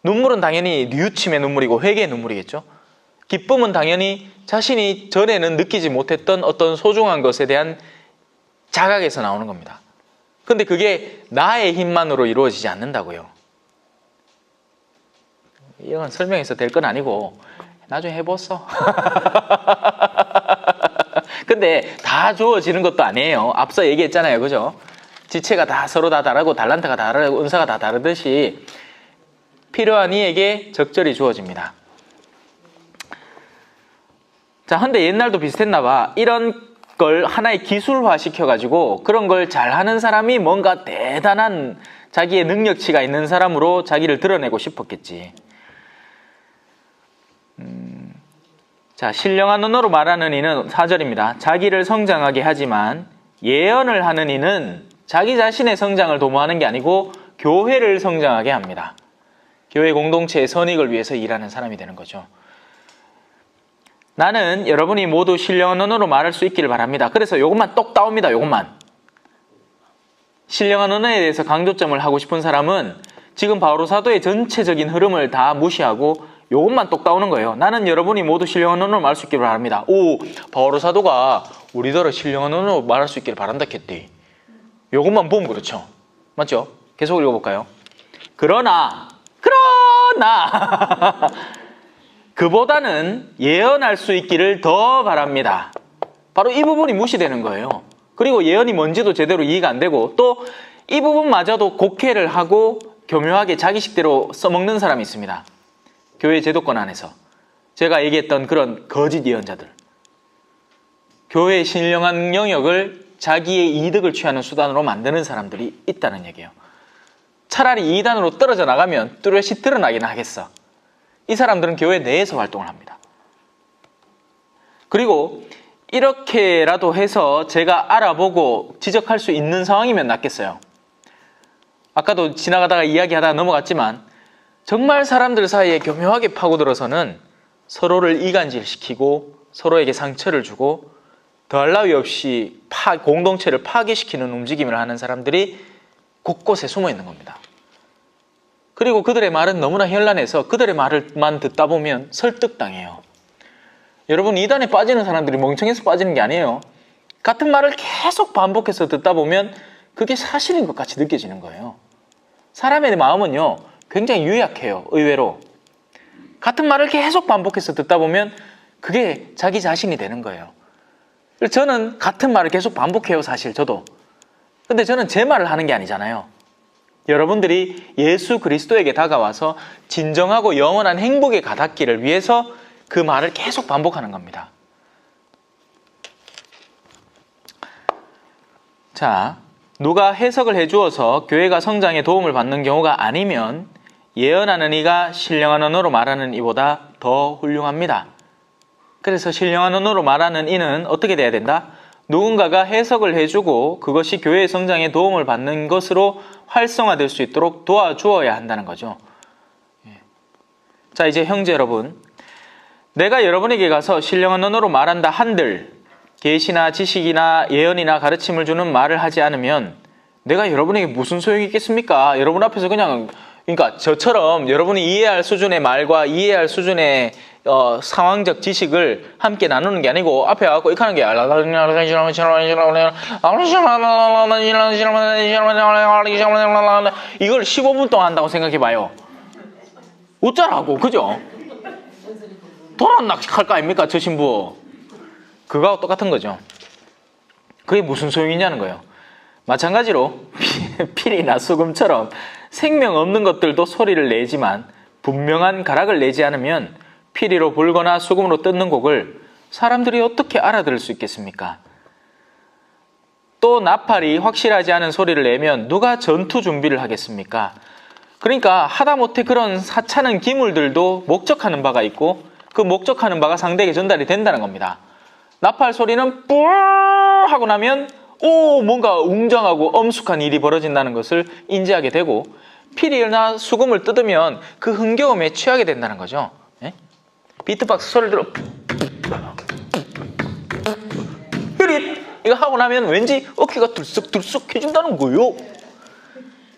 눈물은 당연히 뉘우침의 눈물이고 회개의 눈물이겠죠. 기쁨은 당연히 자신이 전에는 느끼지 못했던 어떤 소중한 것에 대한 자각에서 나오는 겁니다. 근데 그게 나의 힘만으로 이루어지지 않는다고요. 이건 설명해서 될 건 아니고 나중에 해보소. 근데 다 주어지는 것도 아니에요. 앞서 얘기했잖아요. 그죠? 지체가 다 서로 다 다르고 달란트가 다르고 은사가 다 다르듯이 필요한 이에게 적절히 주어집니다. 자, 근데 옛날도 비슷했나 봐. 이런 걸 하나의 기술화 시켜가지고 그런 걸 잘하는 사람이 뭔가 대단한 자기의 능력치가 있는 사람으로 자기를 드러내고 싶었겠지. 자, 신령한 언어로 말하는 이는 4절입니다. 자기를 성장하게 하지만 예언을 하는 이는 자기 자신의 성장을 도모하는 게 아니고 교회를 성장하게 합니다. 교회 공동체의 선익을 위해서 일하는 사람이 되는 거죠. 나는 여러분이 모두 신령한 언어로 말할 수 있기를 바랍니다. 그래서 이것만 똑 따옵니다. 이것만. 신령한 언어에 대해서 강조점을 하고 싶은 사람은 지금 바오로 사도의 전체적인 흐름을 다 무시하고 이것만 똑 따오는 거예요. 나는 여러분이 모두 신령한 언어로 말할 수 있기를 바랍니다. 오, 바오로 사도가 우리더러 신령한 언어로 말할 수 있기를 바란다 했대. 이것만 보면 그렇죠. 맞죠? 계속 읽어볼까요? 그러나 그보다는 예언할 수 있기를 더 바랍니다. 바로 이 부분이 무시되는 거예요. 그리고 예언이 뭔지도 제대로 이해가 안 되고 또 이 부분마저도 곡해를 하고 교묘하게 자기식대로 써먹는 사람이 있습니다. 교회 제도권 안에서 제가 얘기했던 그런 거짓 예언자들, 교회의 신령한 영역을 자기의 이득을 취하는 수단으로 만드는 사람들이 있다는 얘기예요. 차라리 2단으로 떨어져 나가면 뚜렷이 드러나긴 하겠어. 이 사람들은 교회 내에서 활동을 합니다. 그리고 이렇게라도 해서 제가 알아보고 지적할 수 있는 상황이면 낫겠어요. 아까도 지나가다가 이야기하다가 넘어갔지만 정말 사람들 사이에 교묘하게 파고들어서는 서로를 이간질시키고 서로에게 상처를 주고 더할 나위 없이 공동체를 파괴시키는 움직임을 하는 사람들이 곳곳에 숨어 있는 겁니다. 그리고 그들의 말은 너무나 현란해서 그들의 말을만 듣다 보면 설득당해요. 여러분, 이단에 빠지는 사람들이 멍청해서 빠지는 게 아니에요. 같은 말을 계속 반복해서 듣다 보면 그게 사실인 것 같이 느껴지는 거예요. 사람의 마음은요, 굉장히 유약해요. 의외로. 같은 말을 계속 반복해서 듣다 보면 그게 자기 자신이 되는 거예요. 저는 같은 말을 계속 반복해요. 사실 저도. 근데 저는 제 말을 하는 게 아니잖아요. 여러분들이 예수 그리스도에게 다가와서 진정하고 영원한 행복에 가닿기를 위해서 그 말을 계속 반복하는 겁니다. 자, 누가 해석을 해주어서 교회가 성장에 도움을 받는 경우가 아니면 예언하는 이가 신령한 언어로 말하는 이보다 더 훌륭합니다. 그래서 신령한 언어로 말하는 이는 어떻게 돼야 된다? 누군가가 해석을 해주고 그것이 교회의 성장에 도움을 받는 것으로 활성화될 수 있도록 도와주어야 한다는 거죠. 자, 이제 형제 여러분, 내가 여러분에게 가서 신령한 언어로 말한다 한들 계시나 지식이나 예언이나 가르침을 주는 말을 하지 않으면 내가 여러분에게 무슨 소용이 있겠습니까? 여러분 앞에서 그러니까 저처럼 여러분이 이해할 수준의 말과 이해할 수준의 상황적 지식을 함께 나누는 게 아니고 앞에 와서 이렇게 하는 게 이걸 15분 동안 한다고 생각해 봐요. 웃자라고, 그죠? 도란낙 할 거 아닙니까? 저 신부. 그거하고 똑같은 거죠. 그게 무슨 소용이냐는 거예요. 마찬가지로 필이나 수금처럼 생명 없는 것들도 소리를 내지만 분명한 가락을 내지 않으면 피리로 불거나 수금으로 뜯는 곡을 사람들이 어떻게 알아들을 수 있겠습니까? 또 나팔이 확실하지 않은 소리를 내면 누가 전투 준비를 하겠습니까? 그러니까 하다못해 그런 하찮은 기물들도 목적하는 바가 있고 그 목적하는 바가 상대에게 전달이 된다는 겁니다. 나팔 소리는 뿌 하고 나면 뭔가 웅장하고 엄숙한 일이 벌어진다는 것을 인지하게 되고 피리나 수금을 뜯으면 그 흥겨움에 취하게 된다는 거죠. 예? 비트박스 소리를 들어 피리 이거 하고 나면 왠지 어깨가 들썩들썩 해진다는 거예요.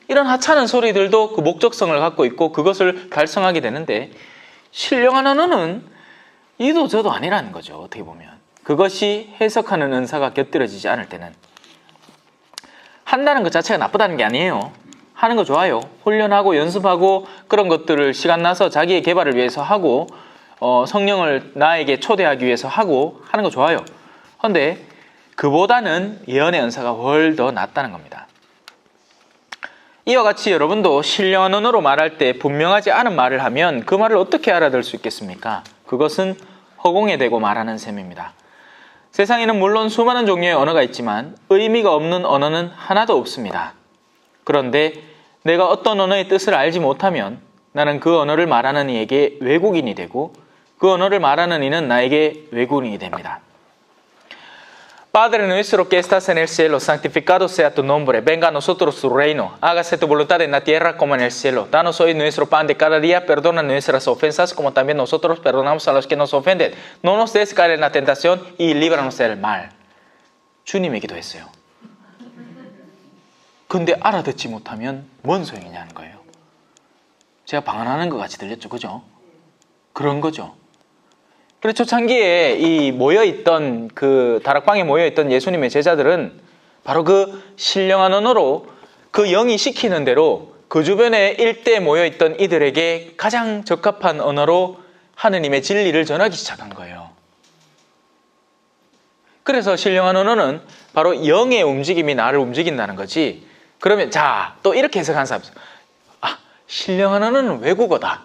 이런 하찮은 소리들도 그 목적성을 갖고 있고 그것을 달성하게 되는데 신령한 언어는 이도 저도 아니라는 거죠. 어떻게 보면 그것이 해석하는 은사가 곁들여지지 않을 때는 한다는 것 자체가 나쁘다는 게 아니에요. 하는 거 좋아요. 훈련하고 연습하고 그런 것들을 시간 나서 자기의 개발을 위해서 하고 성령을 나에게 초대하기 위해서 하고 하는 거 좋아요. 그런데 그보다는 예언의 은사가 훨 더 낫다는 겁니다. 이와 같이 여러분도 신령한 언어로 말할 때 분명하지 않은 말을 하면 그 말을 어떻게 알아들 수 있겠습니까? 그것은 허공에 대고 말하는 셈입니다. 세상에는 물론 수많은 종류의 언어가 있지만 의미가 없는 언어는 하나도 없습니다. 그런데 내가 어떤 언어의 뜻을 알지 못하면 나는 그 언어를 말하는 이에게 외국인이 되고 그 언어를 말하는 이는 나에게 외국인이 됩니다. Padre nuestro que estás en el cielo, santificado sea tu nombre, venga a nosotros tu reino, hágase tu voluntad en la tierra como en el cielo. Danos hoy nuestro pan de cada día, perdona nuestras ofensas como también nosotros perdonamos a los que nos ofenden. No nos dejes caer en la tentación y líbranos del mal. 주님의 기도했어요. 근데 알아듣지 못하면 뭔 소용이냐는 거예요. 제가 방언하는 것 같이 들렸죠, 그죠? 그런 거죠. 그래서 초창기에 이 모여있던 그 다락방에 모여있던 예수님의 제자들은 바로 그 신령한 언어로 그 영이 시키는 대로 그 주변에 일대에 모여있던 이들에게 가장 적합한 언어로 하느님의 진리를 전하기 시작한 거예요. 그래서 신령한 언어는 바로 영의 움직임이 나를 움직인다는 거지. 그러면 자, 또 이렇게 해석하는 사람 있어요. 신령한 언어는 외국어다.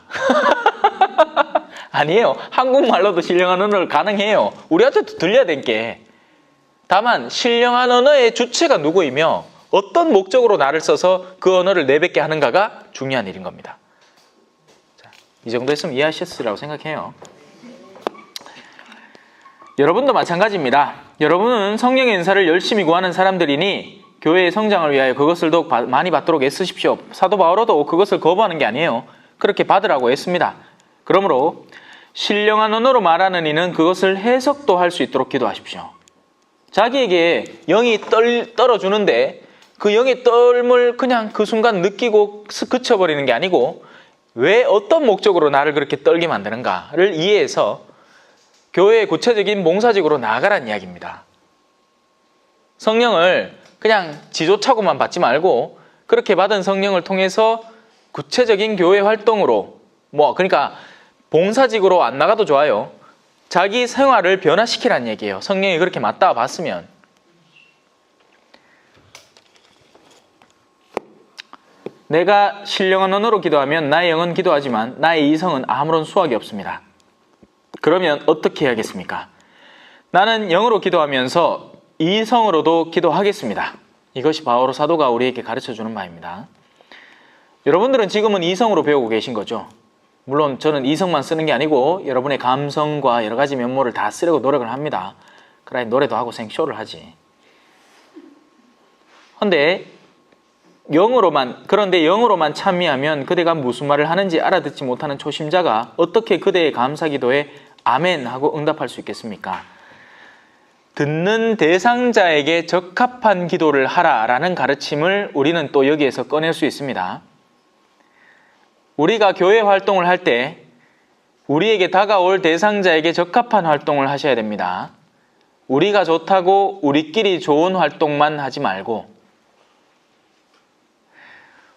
아니에요. 한국말로도 신령한 언어를 가능해요. 우리한테도 들려야 될 게. 다만 신령한 언어의 주체가 누구이며 어떤 목적으로 나를 써서 그 언어를 내뱉게 하는가가 중요한 일인 겁니다. 자, 이 정도 했으면 이해하셨으리라고 생각해요. 여러분도 마찬가지입니다. 여러분은 성령의 은사를 열심히 구하는 사람들이니 교회의 성장을 위하여 그것을 더욱 많이 받도록 애쓰십시오. 사도 바오로도 그것을 거부하는 게 아니에요. 그렇게 받으라고 했습니다. 그러므로 신령한 언어로 말하는 이는 그것을 해석도 할 수 있도록 기도하십시오. 자기에게 영이 떨어주는데 그 영의 떨을 그냥 그 순간 느끼고 그쳐버리는 게 아니고 왜 어떤 목적으로 나를 그렇게 떨게 만드는가를 이해해서 교회의 구체적인 봉사직으로 나아가라는 이야기입니다. 성령을 그냥 지조차고만 받지 말고 그렇게 받은 성령을 통해서 구체적인 교회 활동으로 그러니까 봉사직으로 안 나가도 좋아요. 자기 생활을 변화시키라는 얘기예요. 성령이 그렇게 맞닿아 봤으면. 내가 신령한 언어로 기도하면 나의 영은 기도하지만 나의 이성은 아무런 수확이 없습니다. 그러면 어떻게 해야겠습니까? 나는 영으로 기도하면서 이성으로도 기도하겠습니다. 이것이 바오로 사도가 우리에게 가르쳐주는 바입니다. 여러분들은 지금은 이성으로 배우고 계신 거죠. 물론 저는 이성만 쓰는 게 아니고 여러분의 감성과 여러 가지 면모를 다 쓰려고 노력을 합니다. 그래 노래도 하고 생쇼를 하지. 그런데 영으로만 찬미하면 그대가 무슨 말을 하는지 알아듣지 못하는 초심자가 어떻게 그대의 감사기도에 아멘 하고 응답할 수 있겠습니까? 듣는 대상자에게 적합한 기도를 하라라는 가르침을 우리는 또 여기에서 꺼낼 수 있습니다. 우리가 교회 활동을 할 때 우리에게 다가올 대상자에게 적합한 활동을 하셔야 됩니다. 우리가 좋다고 우리끼리 좋은 활동만 하지 말고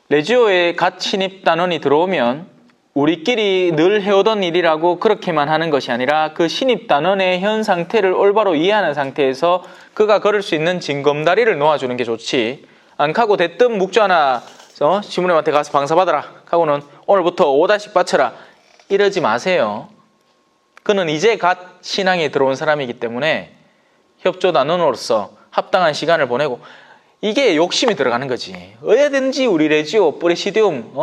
레지오에 갓 신입 단원이 들어오면 우리끼리 늘 해오던 일이라고 그렇게만 하는 것이 아니라 그 신입단원의 현 상태를 올바로 이해하는 상태에서 그가 걸을 수 있는 징검다리를 놓아주는 게 좋지. 안 가고 대뜸 묵주 하나 시부님한테 가서 방사받아라 하고는 오늘부터 5다씩 바쳐라 이러지 마세요. 그는 이제 갓 신앙에 들어온 사람이기 때문에 협조단원으로서 합당한 시간을 보내고, 이게 욕심이 들어가는 거지. 어디든지 우리 레지오 프레시디움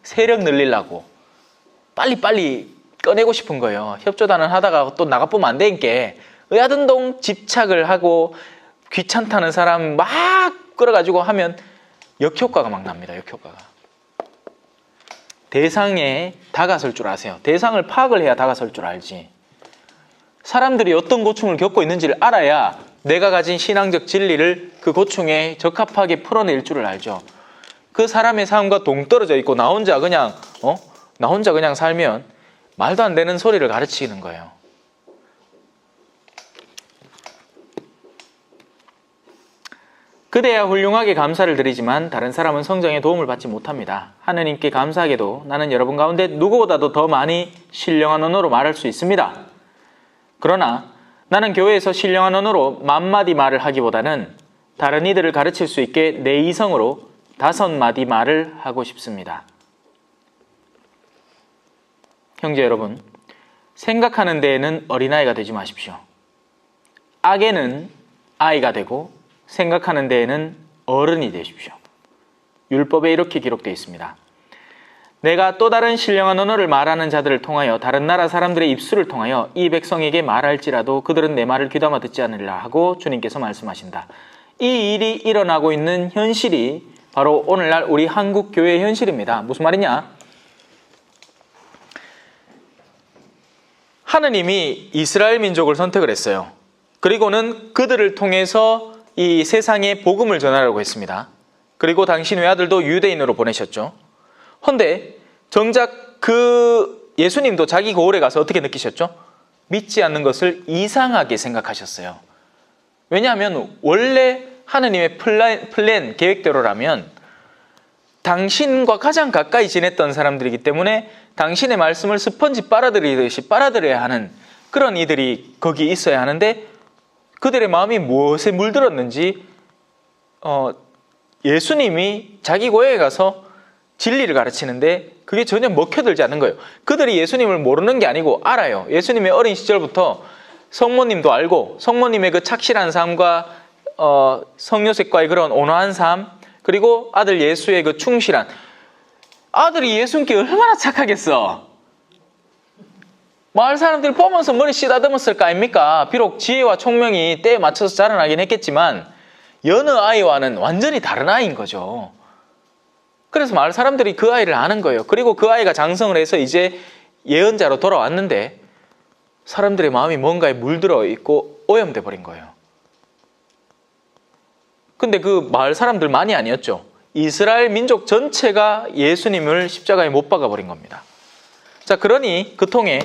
세력 늘리려고 빨리빨리 꺼내고 싶은 거예요. 협조단원 하다가 또 나가보면 안 되니까 의아등동 집착을 하고 귀찮다는 사람 막 끌어가지고 하면 역효과가 막 납니다. 역효과가. 대상에 다가설 줄 아세요. 대상을 파악을 해야 다가설 줄 알지. 사람들이 어떤 고충을 겪고 있는지를 알아야 내가 가진 신앙적 진리를 그 고충에 적합하게 풀어낼 줄을 알죠. 그 사람의 삶과 동떨어져 있고 나 혼자 그냥 살면 말도 안 되는 소리를 가르치는 거예요. 그대야 훌륭하게 감사를 드리지만 다른 사람은 성장에 도움을 받지 못합니다. 하느님께 감사하게도 나는 여러분 가운데 누구보다도 더 많이 신령한 언어로 말할 수 있습니다. 그러나 나는 교회에서 신령한 언어로 10,000마디 말을 하기보다는 다른 이들을 가르칠 수 있게 내 이성으로 5마디 말을 하고 싶습니다. 형제 여러분, 생각하는 데에는 어린아이가 되지 마십시오. 악에는 아이가 되고 생각하는 데에는 어른이 되십시오. 율법에 이렇게 기록되어 있습니다. 내가 또 다른 신령한 언어를 말하는 자들을 통하여 다른 나라 사람들의 입술을 통하여 이 백성에게 말할지라도 그들은 내 말을 귀담아 듣지 않으리라 하고 주님께서 말씀하신다. 이 일이 일어나고 있는 현실이 바로 오늘날 우리 한국 교회의 현실입니다. 무슨 말이냐? 하느님이 이스라엘 민족을 선택을 했어요. 그리고는 그들을 통해서 이 세상에 복음을 전하려고 했습니다. 그리고 당신 외아들도 유대인으로 보내셨죠. 헌데 정작 그 예수님도 자기 고을에 가서 어떻게 느끼셨죠? 믿지 않는 것을 이상하게 생각하셨어요. 왜냐하면 원래 하느님의 플랜 계획대로라면 당신과 가장 가까이 지냈던 사람들이기 때문에 당신의 말씀을 스펀지 빨아들이듯이 빨아들여야 하는 그런 이들이 거기 있어야 하는데, 그들의 마음이 무엇에 물들었는지 예수님이 자기 고향에 가서 진리를 가르치는데 그게 전혀 먹혀들지 않는 거예요. 그들이 예수님을 모르는 게 아니고 알아요. 예수님의 어린 시절부터 성모님도 알고 성모님의 그 착실한 삶과 성요셉과의 그런 온화한 삶, 그리고 아들 예수의 그 충실한, 아들이 예수님께 얼마나 착하겠어. 마을 사람들 보면서 머리 쓰다듬었을 거 아닙니까? 비록 지혜와 총명이 때에 맞춰서 자라나긴 했겠지만 여느 아이와는 완전히 다른 아이인 거죠. 그래서 마을 사람들이 그 아이를 아는 거예요. 그리고 그 아이가 장성을 해서 이제 예언자로 돌아왔는데 사람들의 마음이 뭔가에 물들어 있고 오염돼 버린 거예요. 근데 그 마을 사람들만이 아니었죠. 이스라엘 민족 전체가 예수님을 십자가에 못 박아 버린 겁니다. 자, 그러니 그 통에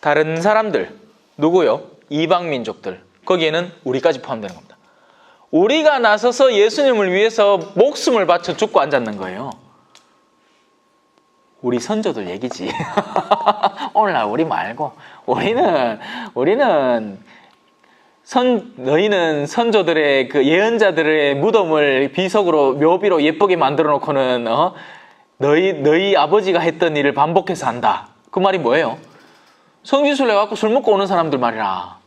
다른 사람들, 누구요? 이방 민족들, 거기에는 우리까지 포함되는 겁니다. 우리가 나서서 예수님을 위해서 목숨을 바쳐 죽고 앉았는 거예요. 우리 선조들 얘기지. 오늘날 우리 말고 너희는 선조들의 그 예언자들의 무덤을 비석으로 묘비로 예쁘게 만들어 놓고는 너희 아버지가 했던 일을 반복해서 한다. 그 말이 뭐예요? 성지순례 갖고 술 먹고 오는 사람들 말이라.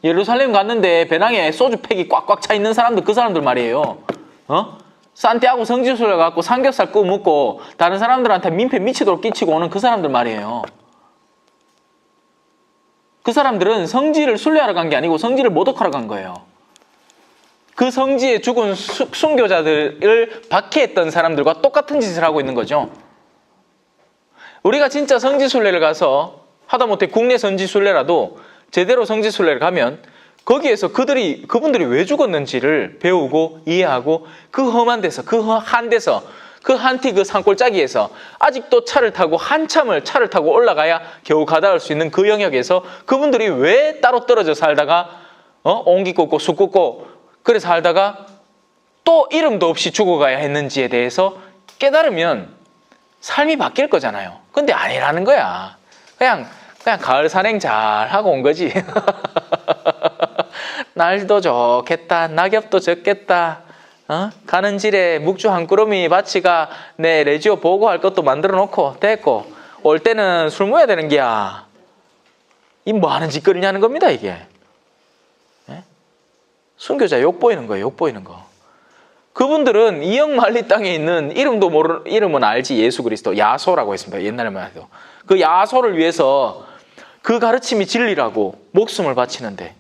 예루살렘 갔는데 배낭에 소주팩이 꽉꽉 차 있는 사람들, 그 사람들 말이에요. 산티아고 성지순례 갖고 삼겹살 구워 먹고 다른 사람들한테 민폐 미치도록 끼치고 오는 그 사람들 말이에요. 그 사람들은 성지를 순례하러 간 게 아니고 성지를 모독하러 간 거예요. 그 성지에 죽은 순교자들을 박해했던 사람들과 똑같은 짓을 하고 있는 거죠. 우리가 진짜 성지순례를 가서 하다못해 국내 성지순례라도 제대로 성지순례를 가면 거기에서 그분들이 왜 죽었는지를 배우고 이해하고 그 험한 데서, 그 한티 그 산골짜기에서 아직도 한참을 차를 타고 올라가야 겨우 가닿을 수 있는 그 영역에서 그분들이 왜 따로 떨어져 살다가 옹기 꽂고 쑥 꽂고 그래 살다가 또 이름도 없이 죽어가야 했는지에 대해서 깨달으면 삶이 바뀔 거잖아요. 근데 아니라는 거야. 그냥 가을 산행 잘 하고 온 거지. 날도 좋겠다. 낙엽도 젖겠다. 가는 길에 묵주 한 꾸러미 바치가 내 레지오 보고할 것도 만들어 놓고 됐고 올 때는 술 모여야 되는 기야. 이 뭐 하는 짓거리냐는 겁니다, 이게. 예? 순교자 욕 보이는 거예요, 욕 보이는 거. 그분들은 이역만리 땅에 있는 이름은 알지, 예수 그리스도. 야소라고 했습니다, 옛날에만 해도. 그 야소를 위해서 그 가르침이 진리라고 목숨을 바치는데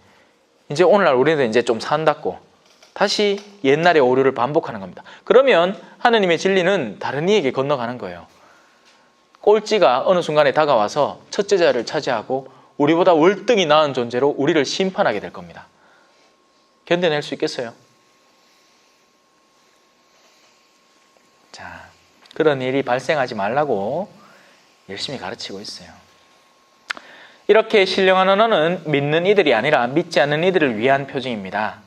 이제 오늘날 우리는 이제 좀 산다고 다시 옛날의 오류를 반복하는 겁니다. 그러면 하느님의 진리는 다른 이에게 건너가는 거예요. 꼴찌가 어느 순간에 다가와서 첫째 자리를 차지하고 우리보다 월등히 나은 존재로 우리를 심판하게 될 겁니다. 견뎌낼 수 있겠어요? 자, 그런 일이 발생하지 말라고 열심히 가르치고 있어요. 이렇게 신령한 언어는 믿는 이들이 아니라 믿지 않는 이들을 위한 표징입니다.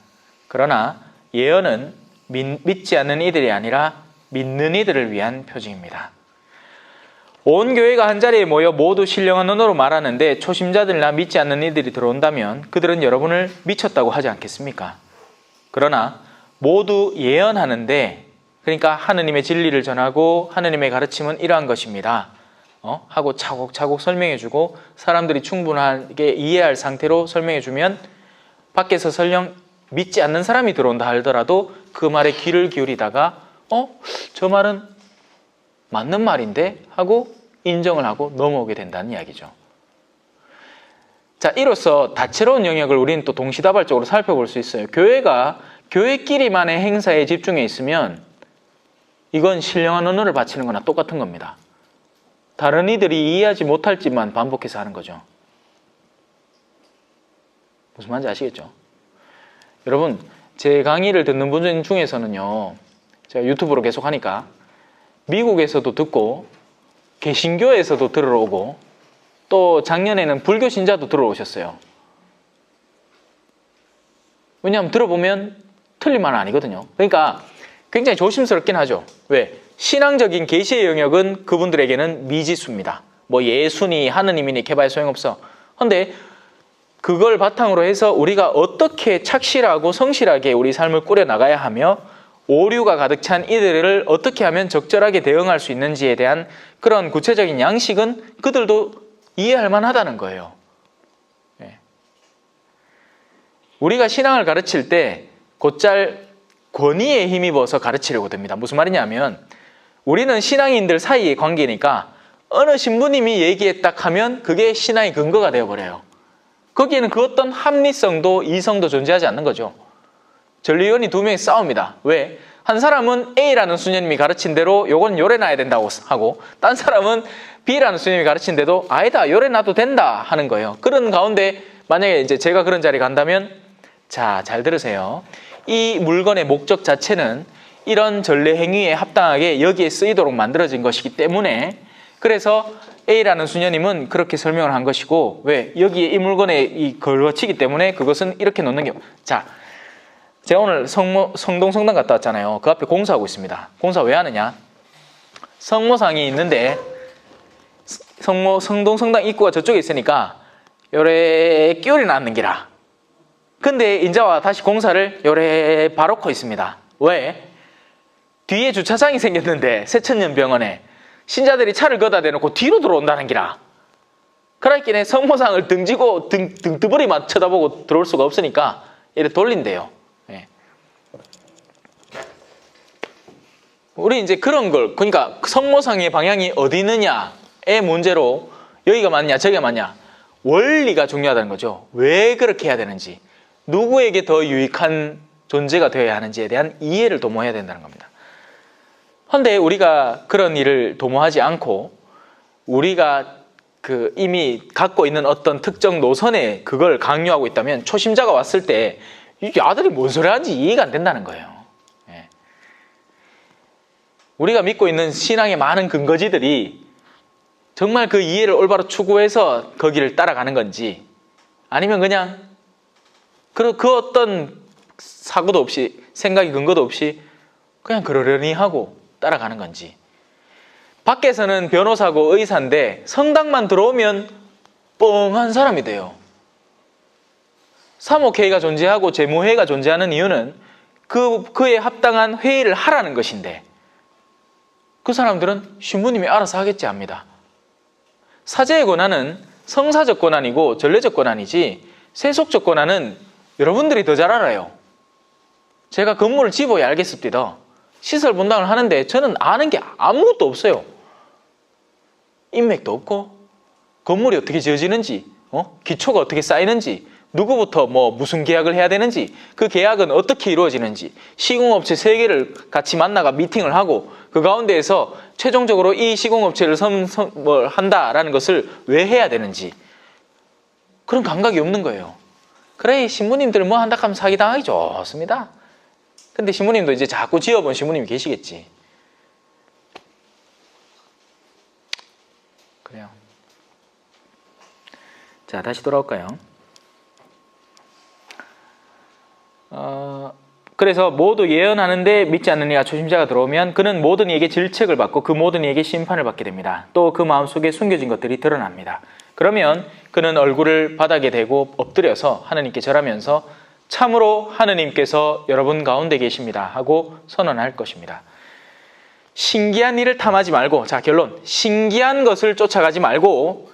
그러나 예언은 믿지 않는 이들이 아니라 믿는 이들을 위한 표징입니다. 온 교회가 한자리에 모여 모두 신령한 언어로 말하는데 초심자들이나 믿지 않는 이들이 들어온다면 그들은 여러분을 미쳤다고 하지 않겠습니까? 그러나 모두 예언하는데, 그러니까 하느님의 진리를 전하고 하느님의 가르침은 이러한 것입니다 하고 차곡차곡 설명해주고 사람들이 충분하게 이해할 상태로 설명해주면 밖에서 설령 믿지 않는 사람이 들어온다 하더라도 그 말에 귀를 기울이다가 저 말은 맞는 말인데 하고 인정을 하고 넘어오게 된다는 이야기죠. 자, 이로써 다채로운 영역을 우리는 또 동시다발적으로 살펴볼 수 있어요. 교회가 교회끼리만의 행사에 집중해 있으면 이건 신령한 언어를 바치는 거나 똑같은 겁니다. 다른 이들이 이해하지 못할 짓만 반복해서 하는 거죠. 무슨 말인지 아시겠죠? 여러분, 제 강의를 듣는 분 중에서는요, 제가 유튜브로 계속 하니까 미국에서도 듣고 개신교에서도 들어오고 또 작년에는 불교 신자도 들어오셨어요. 왜냐하면 들어보면 틀린 말은 아니거든요. 그러니까 굉장히 조심스럽긴 하죠. 왜? 신앙적인 계시의 영역은 그분들에게는 미지수입니다. 뭐 예수니 하느님이니 개발 소용없어. 그런데 그걸 바탕으로 해서 우리가 어떻게 착실하고 성실하게 우리 삶을 꾸려나가야 하며 오류가 가득 찬 이들을 어떻게 하면 적절하게 대응할 수 있는지에 대한 그런 구체적인 양식은 그들도 이해할 만하다는 거예요. 우리가 신앙을 가르칠 때 곧잘 권위에 힘입어서 가르치려고 됩니다. 무슨 말이냐면 우리는 신앙인들 사이의 관계니까 어느 신부님이 얘기했다 하면 그게 신앙의 근거가 되어버려요. 거기에는 그 어떤 합리성도 이성도 존재하지 않는 거죠. 전리위원이 두 명이 싸웁니다. 왜? 한 사람은 A라는 수녀님이 가르친 대로 요건 요래놔야 된다고 하고 딴 사람은 B라는 수녀님이 가르친 대로 아니다 요래놔도 된다 하는 거예요. 그런 가운데 만약에 이제 제가 그런 자리에 간다면 자, 잘 들으세요. 이 물건의 목적 자체는 이런 전례 행위에 합당하게 여기에 쓰이도록 만들어진 것이기 때문에 그래서 A라는 수녀님은 그렇게 설명을 한 것이고 왜? 여기에 이 물건에 걸어치기 때문에 그것은 이렇게 놓는 게 자, 제가 오늘 성동성당 갔다 왔잖아요. 그 앞에 공사하고 있습니다. 공사 왜 하느냐? 성모상이 있는데 성동성당 입구가 저쪽에 있으니까 요래 끼울이 놨는 기라. 근데 인자와 다시 공사를 요래 바로코 있습니다. 왜? 뒤에 주차장이 생겼는데 새천년병원에 신자들이 차를 거다 대놓고 뒤로 들어온다는 기라. 그러니까 성모상을 등지고 등뜨버리 쳐다보고 들어올 수가 없으니까 이렇게 돌린대요. 예. 우리 이제 그런 걸 그러니까 성모상의 방향이 어디 있느냐의 문제로 여기가 맞냐 저기가 맞냐 원리가 중요하다는 거죠. 왜 그렇게 해야 되는지 누구에게 더 유익한 존재가 되어야 하는지에 대한 이해를 도모해야 된다는 겁니다. 그런데 우리가 그런 일을 도모하지 않고 우리가 이미 갖고 있는 어떤 특정 노선에 그걸 강요하고 있다면 초심자가 왔을 때 이 아들이 뭔 소리 하는지 이해가 안 된다는 거예요. 예. 우리가 믿고 있는 신앙의 많은 근거지들이 정말 그 이해를 올바로 추구해서 거기를 따라가는 건지 아니면 그냥 그 어떤 사고도 없이 생각이 근거도 없이 그냥 그러려니 하고 따라가는 건지 밖에서는 변호사고 의사인데 성당만 들어오면 뻥한 사람이 돼요. 사목회의가 존재하고 재무회의가 존재하는 이유는 그에 합당한 회의를 하라는 것인데 그 사람들은 신부님이 알아서 하겠지 합니다. 사제의 권한은 성사적 권한이고 전례적 권한이지 세속적 권한은 여러분들이 더 잘 알아요. 제가 건물을 집어야 알겠습니다. 시설 분담을 하는데 저는 아는 게 아무것도 없어요. 인맥도 없고 건물이 어떻게 지어지는지 기초가 어떻게 쌓이는지 누구부터 무슨 계약을 해야 되는지 그 계약은 어떻게 이루어지는지 시공업체 3개를 같이 만나가 미팅을 하고 그 가운데에서 최종적으로 이 시공업체를 한다라는 것을 왜 해야 되는지 그런 감각이 없는 거예요. 그래 신부님들 뭐 한다 하면 사기당하기 좋습니다. 근데 신부님도 이제 자꾸 지어본 신부님이 계시겠지. 그래요. 자 다시 돌아올까요? 그래서 모두 예언하는데 믿지 않는 이가 초심자가 들어오면 그는 모든 이에게 질책을 받고 그 모든 이에게 심판을 받게 됩니다. 또 그 마음속에 숨겨진 것들이 드러납니다. 그러면 그는 얼굴을 바닥에 대고 엎드려서 하느님께 절하면서 참으로 하느님께서 여러분 가운데 계십니다 하고 선언할 것입니다. 신기한 일을 탐하지 말고, 자 결론, 신기한 것을 쫓아가지 말고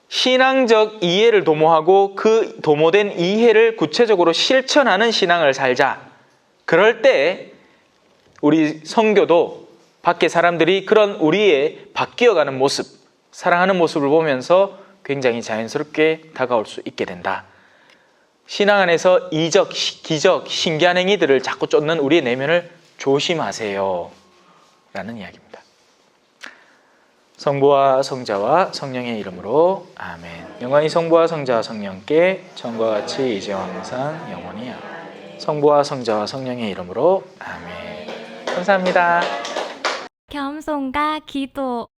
신앙적 이해를 도모하고 그 도모된 이해를 구체적으로 실천하는 신앙을 살자. 그럴 때 우리 성교도 밖에 사람들이 그런 우리의 바뀌어가는 모습, 사랑하는 모습을 보면서 굉장히 자연스럽게 다가올 수 있게 된다. 신앙 안에서 이적, 기적, 신기한 행위들을 자꾸 쫓는 우리의 내면을 조심하세요 라는 이야기입니다. 성부와 성자와 성령의 이름으로 아멘. 영광이 성부와 성자와 성령께 전과 같이 이제와 항상 영원히 아멘. 성부와 성자와 성령의 이름으로 아멘. 감사합니다. 겸손과 기도